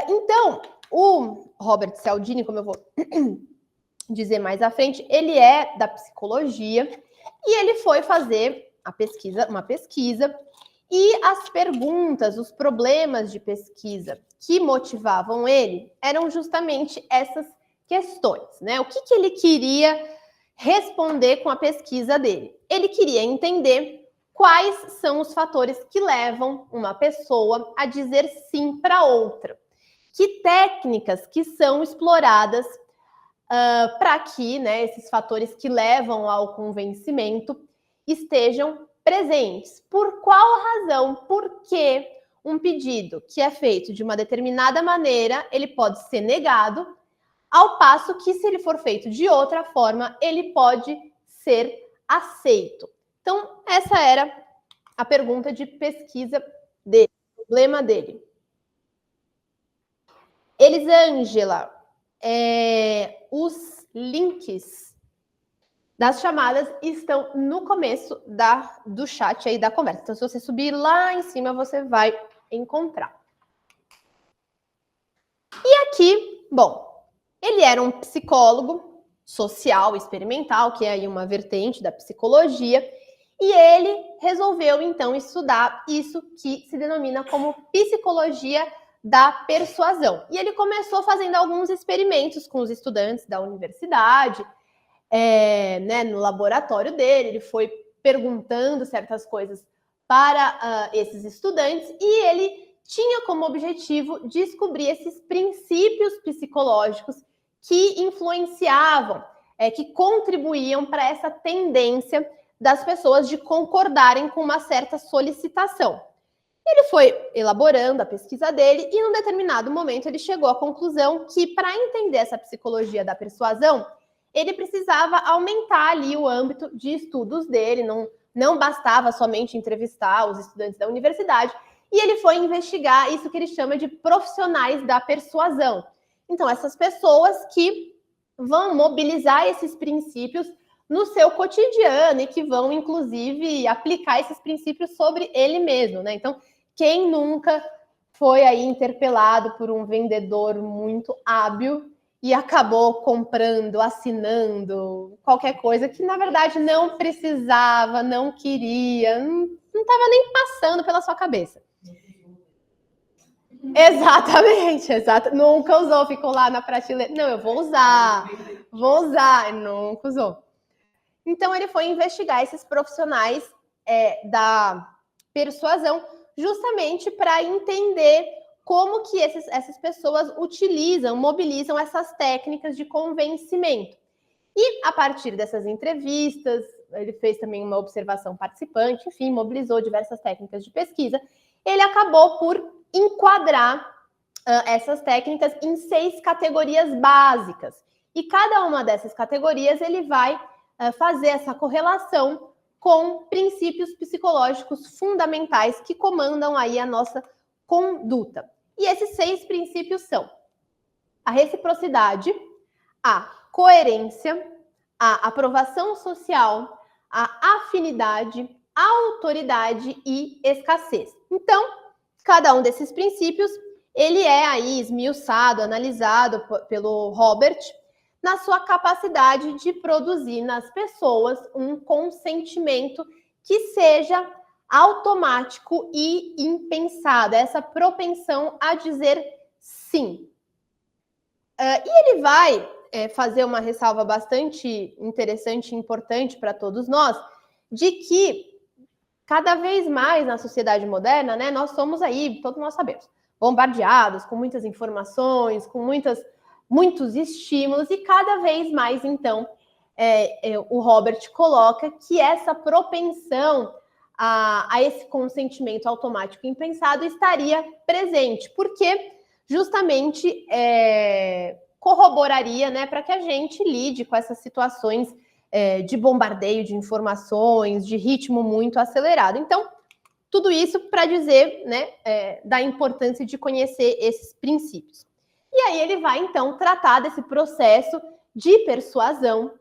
Então, o Robert Cialdini, como eu vou dizer mais à frente, ele é da psicologia e ele foi fazer uma pesquisa, e as perguntas, os problemas de pesquisa que motivavam ele eram justamente essas questões, né? O que ele queria responder com a pesquisa dele? Ele queria entender quais são os fatores que levam uma pessoa a dizer sim para outra. Que técnicas que são exploradas para que, né, esses fatores que levam ao convencimento estejam presentes. Por qual razão? Por que um pedido que é feito de uma determinada maneira, ele pode ser negado, ao passo que, se ele for feito de outra forma, ele pode ser aceito. Então, essa era a pergunta de pesquisa dele, o problema dele. Elisângela, os links das chamadas estão no começo do chat aí da conversa. Então, se você subir lá em cima, você vai encontrar. E aqui, bom, ele era um psicólogo social experimental, que é aí uma vertente da psicologia, e ele resolveu, então, estudar isso que se denomina como psicologia da persuasão. E ele começou fazendo alguns experimentos com os estudantes da universidade, né, no laboratório dele. Ele foi perguntando certas coisas para esses estudantes e ele tinha como objetivo descobrir esses princípios psicológicos que influenciavam, que contribuíam para essa tendência das pessoas de concordarem com uma certa solicitação. Ele foi elaborando a pesquisa dele e, num determinado momento, ele chegou à conclusão que, para entender essa psicologia da persuasão, ele precisava aumentar ali o âmbito de estudos dele, não bastava somente entrevistar os estudantes da universidade, e ele foi investigar isso que ele chama de profissionais da persuasão. Então, essas pessoas que vão mobilizar esses princípios no seu cotidiano e que vão, inclusive, aplicar esses princípios sobre ele mesmo, né? Então, quem nunca foi aí interpelado por um vendedor muito hábil e acabou comprando, assinando qualquer coisa que, na verdade, não precisava, não queria, não estava nem passando pela sua cabeça. Exatamente, exato. Nunca usou, ficou lá na prateleira. Não, eu vou usar, nunca usou. Então, ele foi investigar esses profissionais da persuasão justamente para entender como que essas pessoas utilizam, mobilizam essas técnicas de convencimento. E, a partir dessas entrevistas, ele fez também uma observação participante, enfim, mobilizou diversas técnicas de pesquisa. Ele acabou por enquadrar essas técnicas em 6 categorias básicas. E cada uma dessas categorias ele vai fazer essa correlação com princípios psicológicos fundamentais que comandam aí a nossa conduta. E esses 6 princípios são a reciprocidade, a coerência, a aprovação social, a afinidade, a autoridade e escassez. Então, cada um desses princípios, ele é aí esmiuçado, analisado pelo Robert, na sua capacidade de produzir nas pessoas um consentimento que seja automático e impensado, essa propensão a dizer sim. E ele vai fazer uma ressalva bastante interessante e importante para todos nós, de que cada vez mais na sociedade moderna, né, nós somos aí, todos nós sabemos, bombardeados com muitas informações, com muitos estímulos, e cada vez mais, então, o Robert coloca que essa propensão a esse consentimento automático e impensado estaria presente, porque justamente corroboraria, né, para que a gente lide com essas situações de bombardeio de informações, de ritmo muito acelerado. Então, tudo isso para dizer, né, da importância de conhecer esses princípios. E aí ele vai, então, tratar desse processo de persuasão,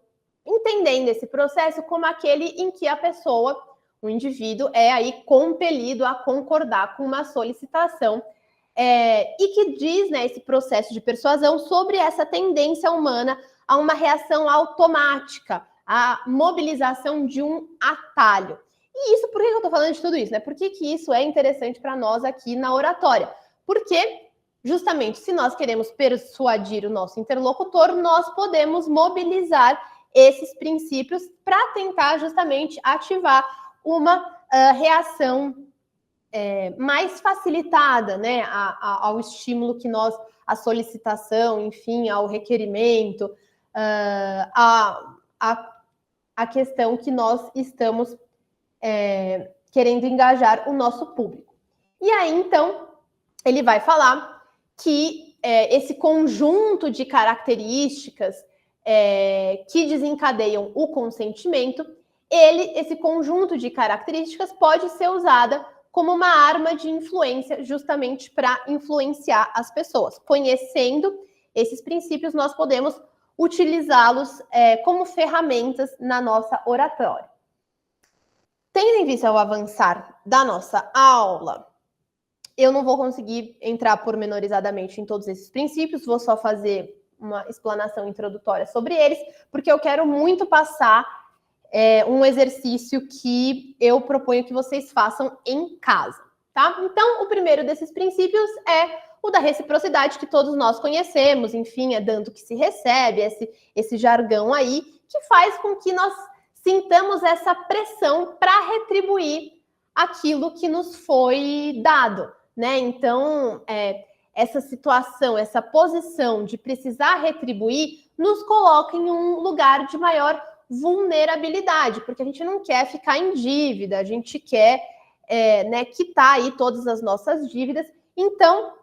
entendendo esse processo como aquele em que a pessoa, o indivíduo, é aí compelido a concordar com uma solicitação e que diz, né, esse processo de persuasão sobre essa tendência humana a uma reação automática, a mobilização de um atalho. E isso, por que eu estou falando de tudo isso, né? Por que isso é interessante para nós aqui na oratória? Porque, justamente, se nós queremos persuadir o nosso interlocutor, nós podemos mobilizar esses princípios para tentar justamente ativar uma reação mais facilitada, né, ao estímulo que nós, à solicitação, enfim, ao requerimento, a questão que nós estamos querendo engajar o nosso público. E aí, então, ele vai falar que esse conjunto de características que desencadeiam o consentimento, esse conjunto de características pode ser usada como uma arma de influência, justamente para influenciar as pessoas. Conhecendo esses princípios, nós podemos utilizá-los como ferramentas na nossa oratória. Tendo em vista o avançar da nossa aula, eu não vou conseguir entrar pormenorizadamente em todos esses princípios, vou só fazer uma explanação introdutória sobre eles, porque eu quero muito passar um exercício que eu proponho que vocês façam em casa, tá? Então, o primeiro desses princípios é o da reciprocidade, que todos nós conhecemos, enfim, é dando que se recebe, esse jargão aí, que faz com que nós sintamos essa pressão para retribuir aquilo que nos foi dado, né? Então, essa situação, essa posição de precisar retribuir, nos coloca em um lugar de maior vulnerabilidade, porque a gente não quer ficar em dívida, a gente quer quitar aí todas as nossas dívidas. Então,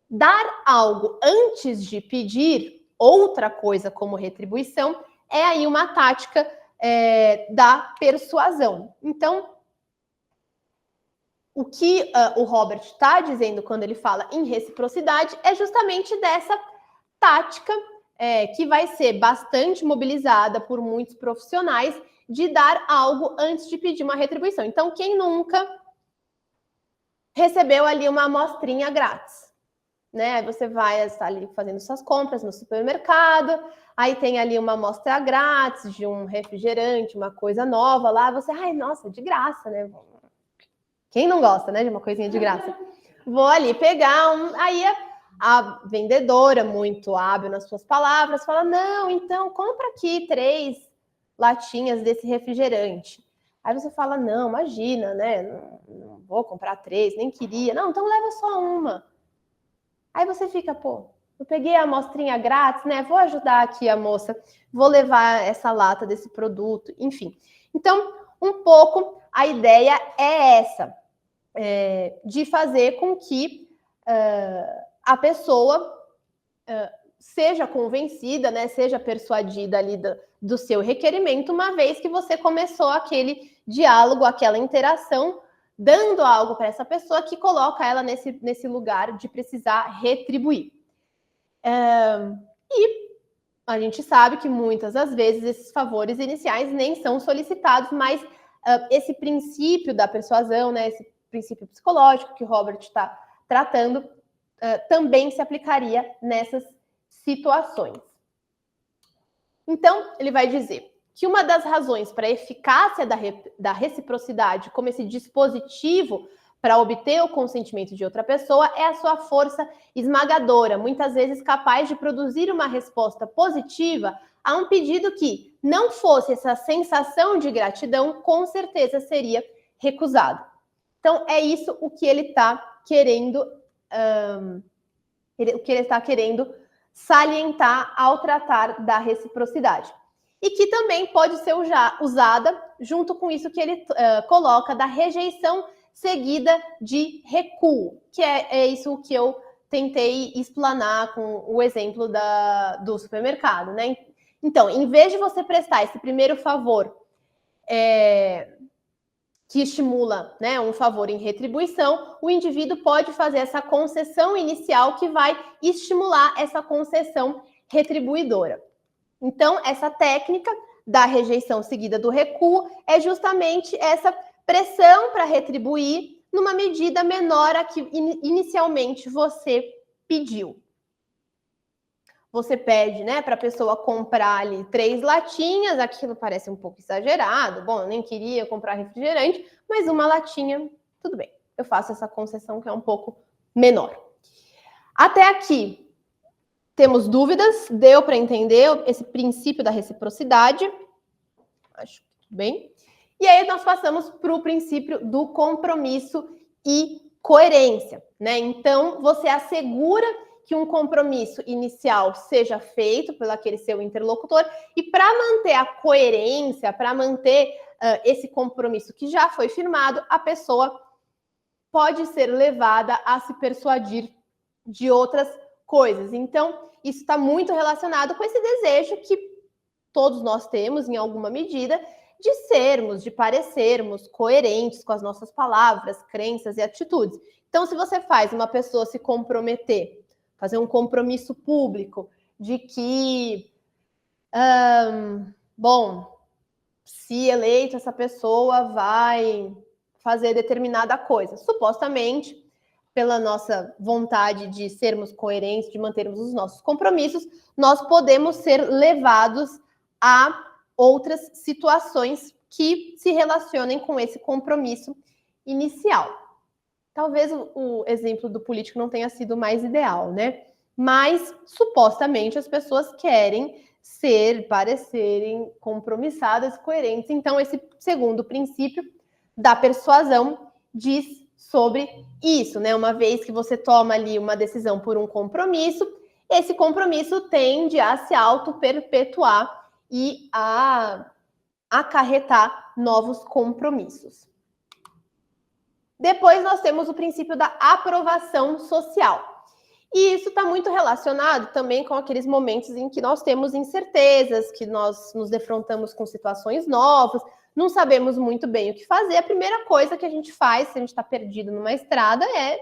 dar algo antes de pedir outra coisa como retribuição é aí uma tática da persuasão. Então, o que o Robert está dizendo quando ele fala em reciprocidade é justamente dessa tática que vai ser bastante mobilizada por muitos profissionais de dar algo antes de pedir uma retribuição. Então, quem nunca recebeu ali uma amostrinha grátis, né? Aí você vai estar ali fazendo suas compras no supermercado, aí tem ali uma amostra grátis de um refrigerante, uma coisa nova lá, você, ai, nossa, de graça, né? Quem não gosta, né, de uma coisinha de graça? Vou ali pegar aí a vendedora, muito hábil nas suas palavras, fala, não, então compra aqui 3 latinhas desse refrigerante. Aí você fala, não, imagina, né? Não vou comprar 3, nem queria. Não, então leva só uma. Aí você fica, pô, eu peguei a amostrinha grátis, né? Vou ajudar aqui a moça, vou levar essa lata desse produto, enfim. Então, um pouco a ideia é essa, de fazer com que a pessoa seja convencida, né? Seja persuadida ali do seu requerimento, uma vez que você começou aquele diálogo, aquela interação, dando algo para essa pessoa que coloca ela nesse lugar de precisar retribuir. E a gente sabe que muitas das vezes esses favores iniciais nem são solicitados, mas esse princípio da persuasão, né, esse princípio psicológico que o Robert está tratando, também se aplicaria nessas situações. Então, ele vai dizer que uma das razões para a eficácia da reciprocidade como esse dispositivo para obter o consentimento de outra pessoa é a sua força esmagadora, muitas vezes capaz de produzir uma resposta positiva a um pedido que, não fosse essa sensação de gratidão, com certeza seria recusado. Então, é isso o que ele está querendo, salientar ao tratar da reciprocidade. E que também pode ser usada junto com isso que ele coloca da rejeição seguida de recuo, que é isso que eu tentei explanar com o exemplo do supermercado, né? Então, em vez de você prestar esse primeiro favor que estimula, né, um favor em retribuição, o indivíduo pode fazer essa concessão inicial que vai estimular essa concessão retribuidora. Então, essa técnica da rejeição seguida do recuo é justamente essa pressão para retribuir numa medida menor a que inicialmente você pediu. Você pede, né, para a pessoa comprar ali 3 latinhas, aquilo parece um pouco exagerado, bom, eu nem queria comprar refrigerante, mas uma latinha, tudo bem, eu faço essa concessão que é um pouco menor. Até aqui, temos dúvidas? Deu para entender esse princípio da reciprocidade? Acho que tudo bem. E aí nós passamos para o princípio do compromisso e coerência, né? Então, você assegura que um compromisso inicial seja feito pelo aquele seu interlocutor e para manter a coerência, para manter esse compromisso que já foi firmado, a pessoa pode ser levada a se persuadir de outras coisas. Então, isso está muito relacionado com esse desejo que todos nós temos, em alguma medida, de sermos, de parecermos coerentes com as nossas palavras, crenças e atitudes. Então, se você faz uma pessoa se comprometer, fazer um compromisso público de que, bom, se eleito, essa pessoa vai fazer determinada coisa. Supostamente, pela nossa vontade de sermos coerentes, de mantermos os nossos compromissos, nós podemos ser levados a outras situações que se relacionem com esse compromisso inicial. Talvez o exemplo do político não tenha sido mais ideal, né? Mas, supostamente, as pessoas querem parecerem compromissadas, coerentes. Então, esse segundo princípio da persuasão diz sobre isso, né? Uma vez que você toma ali uma decisão por um compromisso, esse compromisso tende a se auto-perpetuar e a acarretar novos compromissos. Depois nós temos o princípio da aprovação social. E isso está muito relacionado também com aqueles momentos em que nós temos incertezas, que nós nos defrontamos com situações novas, não sabemos muito bem o que fazer. A primeira coisa que a gente faz, se a gente está perdido numa estrada, é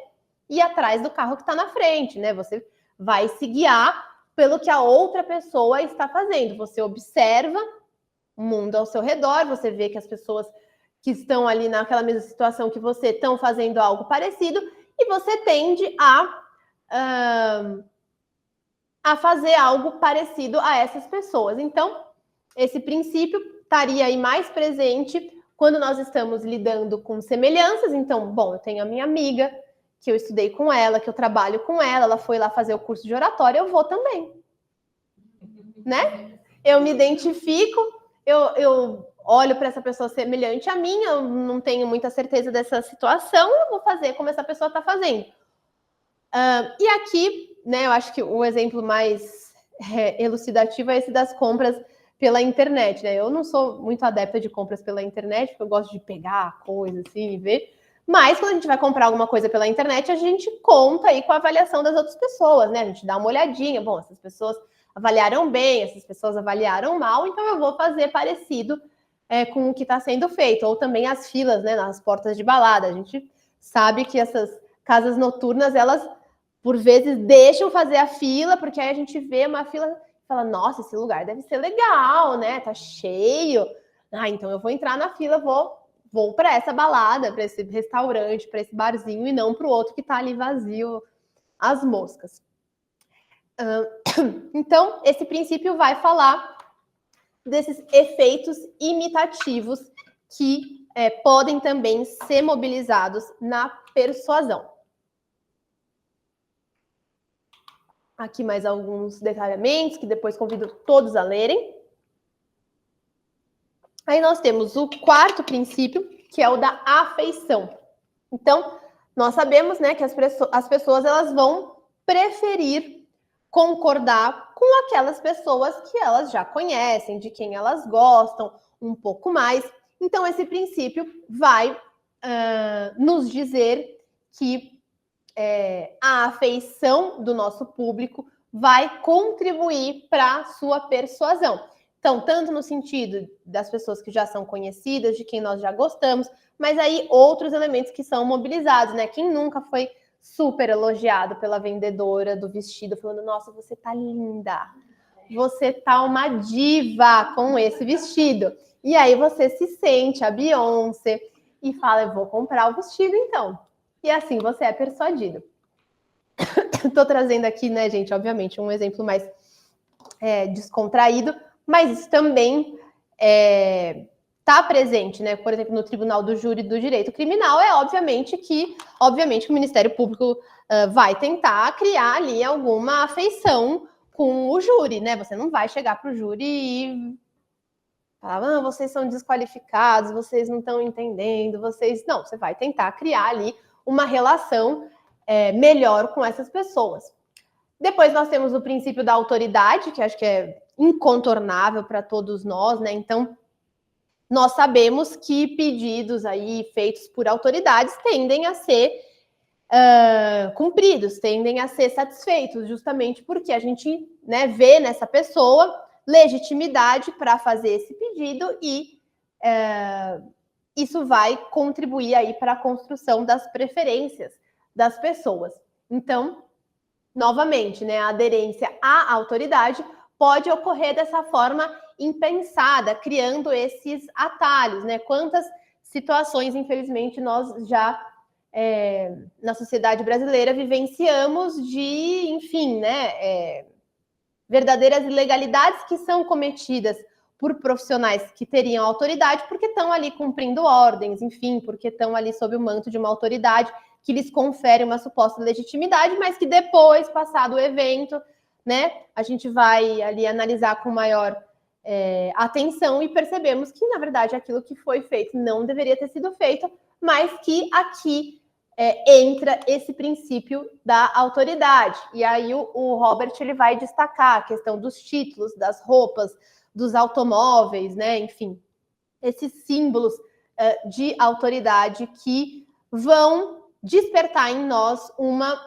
ir atrás do carro que está na frente, né? Você vai se guiar pelo que a outra pessoa está fazendo. Você observa o mundo ao seu redor, você vê que as pessoas que estão ali naquela mesma situação que você estão fazendo algo parecido e você tende a fazer algo parecido a essas pessoas. Então, esse princípio estaria aí mais presente quando nós estamos lidando com semelhanças. Então, bom, eu tenho a minha amiga, que eu estudei com ela, que eu trabalho com ela, ela foi lá fazer o curso de oratória, eu vou também. Né? Eu me identifico, eu olho para essa pessoa semelhante a mim, eu não tenho muita certeza dessa situação, eu vou fazer como essa pessoa está fazendo. E aqui, né, eu acho que o exemplo mais elucidativo é esse das compras pela internet, né? Eu não sou muito adepta de compras pela internet, porque eu gosto de pegar coisa assim e ver. Mas quando a gente vai comprar alguma coisa pela internet, a gente conta aí com a avaliação das outras pessoas, né? A gente dá uma olhadinha, bom, essas pessoas avaliaram bem, essas pessoas avaliaram mal, então eu vou fazer parecido com o que está sendo feito. Ou também as filas, né, nas portas de balada. A gente sabe que essas casas noturnas, elas, por vezes, deixam fazer a fila, porque aí a gente vê uma fila e fala, nossa, esse lugar deve ser legal, né? Tá cheio. Então eu vou entrar na fila, vou para essa balada, para esse restaurante, para esse barzinho, e não para o outro que está ali vazio, as moscas. Então, esse princípio vai falar desses efeitos imitativos que podem também ser mobilizados na persuasão. Aqui mais alguns detalhamentos que depois convido todos a lerem. Aí nós temos o quarto princípio, que é o da afeição. Então, nós sabemos, né, que as pessoas elas vão preferir concordar com aquelas pessoas que elas já conhecem, de quem elas gostam um pouco mais. Então, esse princípio vai nos dizer que a afeição do nosso público vai contribuir para a sua persuasão. Então, tanto no sentido das pessoas que já são conhecidas, de quem nós já gostamos, mas aí outros elementos que são mobilizados, né? Quem nunca foi super elogiado pela vendedora do vestido, falando, nossa, você tá linda, você tá uma diva com esse vestido. E aí você se sente a Beyoncé e fala, eu vou comprar o vestido então. E assim você é persuadido. Estou trazendo aqui, né, gente, obviamente, um exemplo mais descontraído, mas isso também está presente, né? Por exemplo, no Tribunal do Júri do Direito Criminal, obviamente que o Ministério Público vai tentar criar ali alguma afeição com o júri, né? Você não vai chegar para o júri e falar, vocês são desqualificados, vocês não estão entendendo, Não, você vai tentar criar ali uma relação melhor com essas pessoas. Depois nós temos o princípio da autoridade, que acho que é incontornável para todos nós, né? Então, nós sabemos que pedidos aí feitos por autoridades tendem a ser cumpridos, tendem a ser satisfeitos, justamente porque a gente, né, vê nessa pessoa legitimidade para fazer esse pedido e isso vai contribuir aí para a construção das preferências das pessoas. Então, novamente, né, a aderência à autoridade pode ocorrer dessa forma impensada, criando esses atalhos, né? Quantas situações, infelizmente, nós já, na sociedade brasileira, vivenciamos de, enfim, né, verdadeiras ilegalidades que são cometidas por profissionais que teriam autoridade, porque estão ali cumprindo ordens, enfim, porque estão ali sob o manto de uma autoridade que lhes confere uma suposta legitimidade, mas que depois, passado o evento, né, a gente vai ali analisar com maior atenção e percebemos que, na verdade, aquilo que foi feito não deveria ter sido feito, mas que aqui entra esse princípio da autoridade. E aí o Robert ele vai destacar a questão dos títulos, das roupas, dos automóveis, né? Enfim, esses símbolos de autoridade que vão despertar em nós uma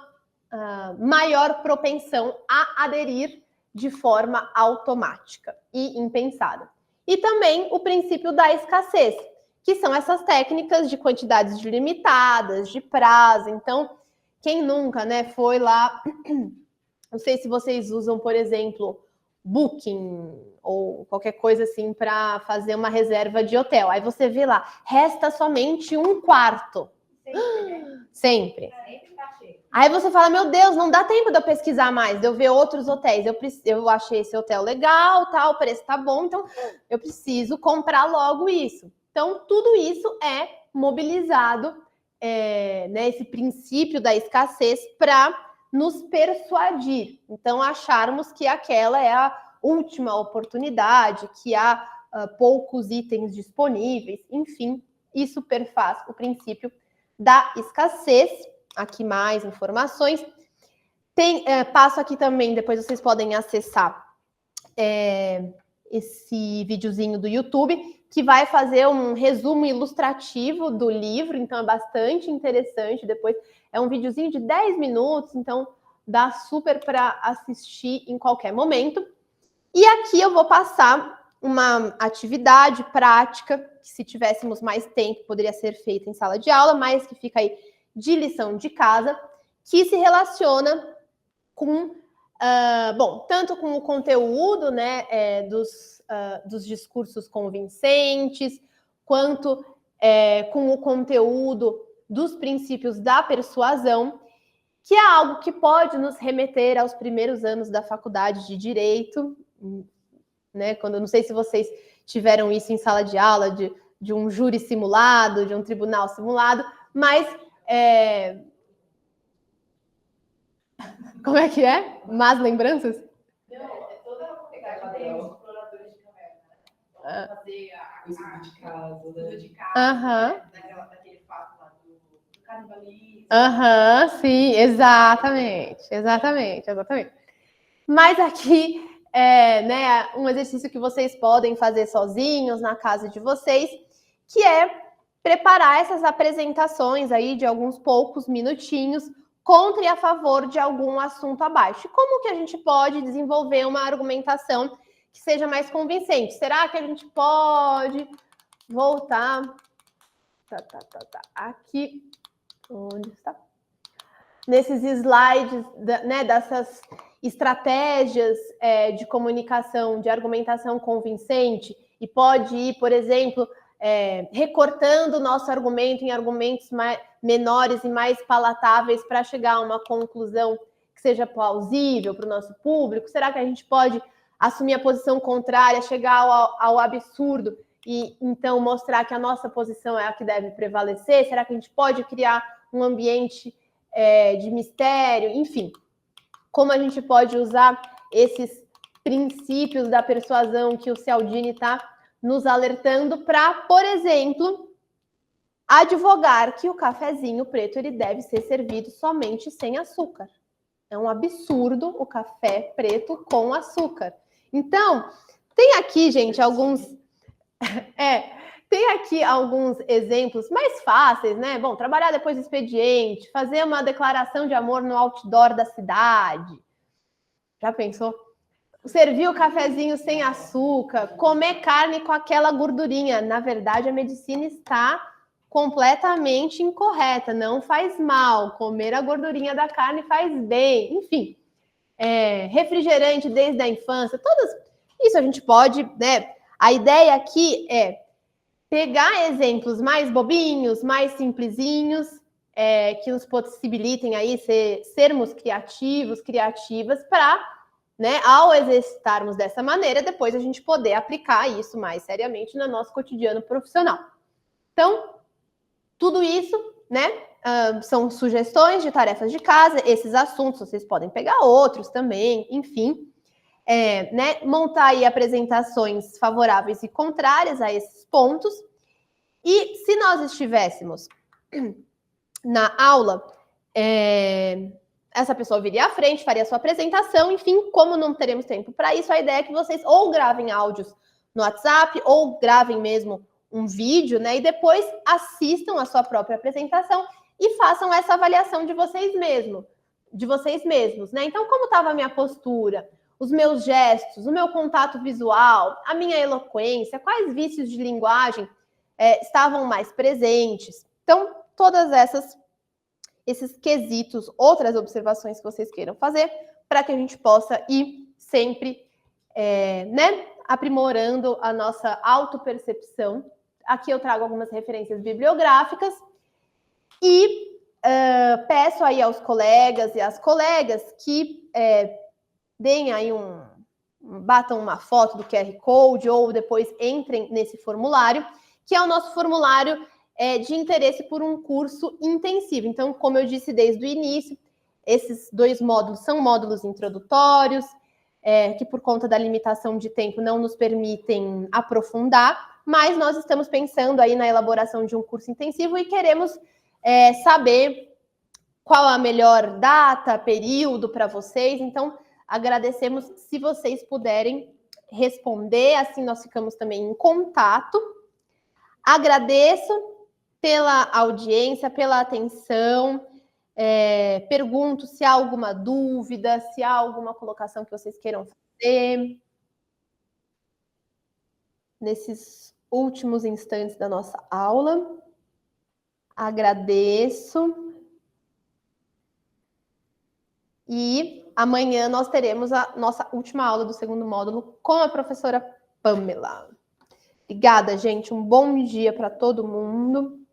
maior propensão a aderir de forma automática e impensada. E também o princípio da escassez, que são essas técnicas de quantidades limitadas, de prazo. Então, quem nunca, né, foi lá, não sei se vocês usam, por exemplo, Booking ou qualquer coisa assim para fazer uma reserva de hotel. Aí você vê lá, resta somente um quarto. Sempre. Aí você fala, meu Deus, não dá tempo de eu pesquisar mais, de eu ver outros hotéis. Eu achei esse hotel legal, tal, o preço tá bom, então eu preciso comprar logo isso. Então, tudo isso é mobilizado, né, esse princípio da escassez para nos persuadir. Então, acharmos que aquela é a última oportunidade, que há poucos itens disponíveis, enfim, isso perfaz o princípio da escassez. Aqui mais informações. Passo aqui também, depois vocês podem acessar esse videozinho do YouTube, que vai fazer um resumo ilustrativo do livro, então é bastante interessante. Depois é um videozinho de 10 minutos, então dá super para assistir em qualquer momento. E aqui eu vou passar uma atividade prática, que se tivéssemos mais tempo poderia ser feita em sala de aula, mas que fica aí de lição de casa, que se relaciona com, tanto com o conteúdo, né, dos discursos convincentes, quanto com o conteúdo dos princípios da persuasão, que é algo que pode nos remeter aos primeiros anos da faculdade de Direito, né, quando, não sei se vocês tiveram isso em sala de aula, de um júri simulado, de um tribunal simulado, mas como é que é? Más lembranças? Não, é toda a pegada dos exploradores de caverna, né? Fazer a uso de casa, daquele fato lá do canibalismo. Sim, exatamente. Mas aqui né, um exercício que vocês podem fazer sozinhos na casa de vocês, que é preparar essas apresentações aí de alguns poucos minutinhos contra e a favor de algum assunto abaixo. E como que a gente pode desenvolver uma argumentação que seja mais convincente? Será que a gente pode voltar? Aqui, onde está? Nesses slides, né, dessas estratégias de comunicação, de argumentação convincente, e pode ir, por exemplo, recortando o nosso argumento em argumentos menores e mais palatáveis para chegar a uma conclusão que seja plausível para o nosso público? Será que a gente pode assumir a posição contrária, chegar ao absurdo e então mostrar que a nossa posição é a que deve prevalecer? Será que a gente pode criar um ambiente de mistério? Enfim, como a gente pode usar esses princípios da persuasão que o Cialdini está nos alertando para, por exemplo, advogar que o cafezinho preto ele deve ser servido somente sem açúcar. É um absurdo o café preto com açúcar. Então, tem aqui, gente, alguns exemplos mais fáceis, né? Bom, trabalhar depois do expediente, fazer uma declaração de amor no outdoor da cidade. Já pensou? servir o cafezinho sem açúcar, comer carne com aquela gordurinha. Na verdade, a medicina está completamente incorreta, não faz mal. Comer a gordurinha da carne faz bem. Enfim, refrigerante desde a infância, isso a gente pode, né? A ideia aqui é pegar exemplos mais bobinhos, mais simplesinhos, que nos possibilitem aí sermos criativas para, né, ao exercitarmos dessa maneira, depois a gente poder aplicar isso mais seriamente no nosso cotidiano profissional. Então, tudo isso, né, são sugestões de tarefas de casa, esses assuntos, vocês podem pegar outros também, enfim, né, montar aí apresentações favoráveis e contrárias a esses pontos. E se nós estivéssemos na aula, essa pessoa viria à frente, faria a sua apresentação, enfim, como não teremos tempo para isso, a ideia é que vocês ou gravem áudios no WhatsApp, ou gravem mesmo um vídeo, né, e depois assistam a sua própria apresentação e façam essa avaliação de vocês mesmos, né? Então, como estava a minha postura, os meus gestos, o meu contato visual, a minha eloquência, quais vícios de linguagem estavam mais presentes? Então, todas esses quesitos, outras observações que vocês queiram fazer, para que a gente possa ir sempre, né, aprimorando a nossa autopercepção. Aqui eu trago algumas referências bibliográficas e peço aí aos colegas e às colegas que deem aí batam uma foto do QR Code ou depois entrem nesse formulário, que é o nosso formulário de interesse por um curso intensivo. Então, como eu disse desde o início, esses 2 módulos são módulos introdutórios, que por conta da limitação de tempo não nos permitem aprofundar, mas nós estamos pensando aí na elaboração de um curso intensivo e queremos saber qual a melhor data, período para vocês. Então, agradecemos se vocês puderem responder, assim nós ficamos também em contato. Agradeço pela audiência, pela atenção. Pergunto se há alguma dúvida, se há alguma colocação que vocês queiram fazer nesses últimos instantes da nossa aula. Agradeço. E amanhã nós teremos a nossa última aula do 2º módulo com a professora Pamela. Obrigada, gente. Um bom dia para todo mundo.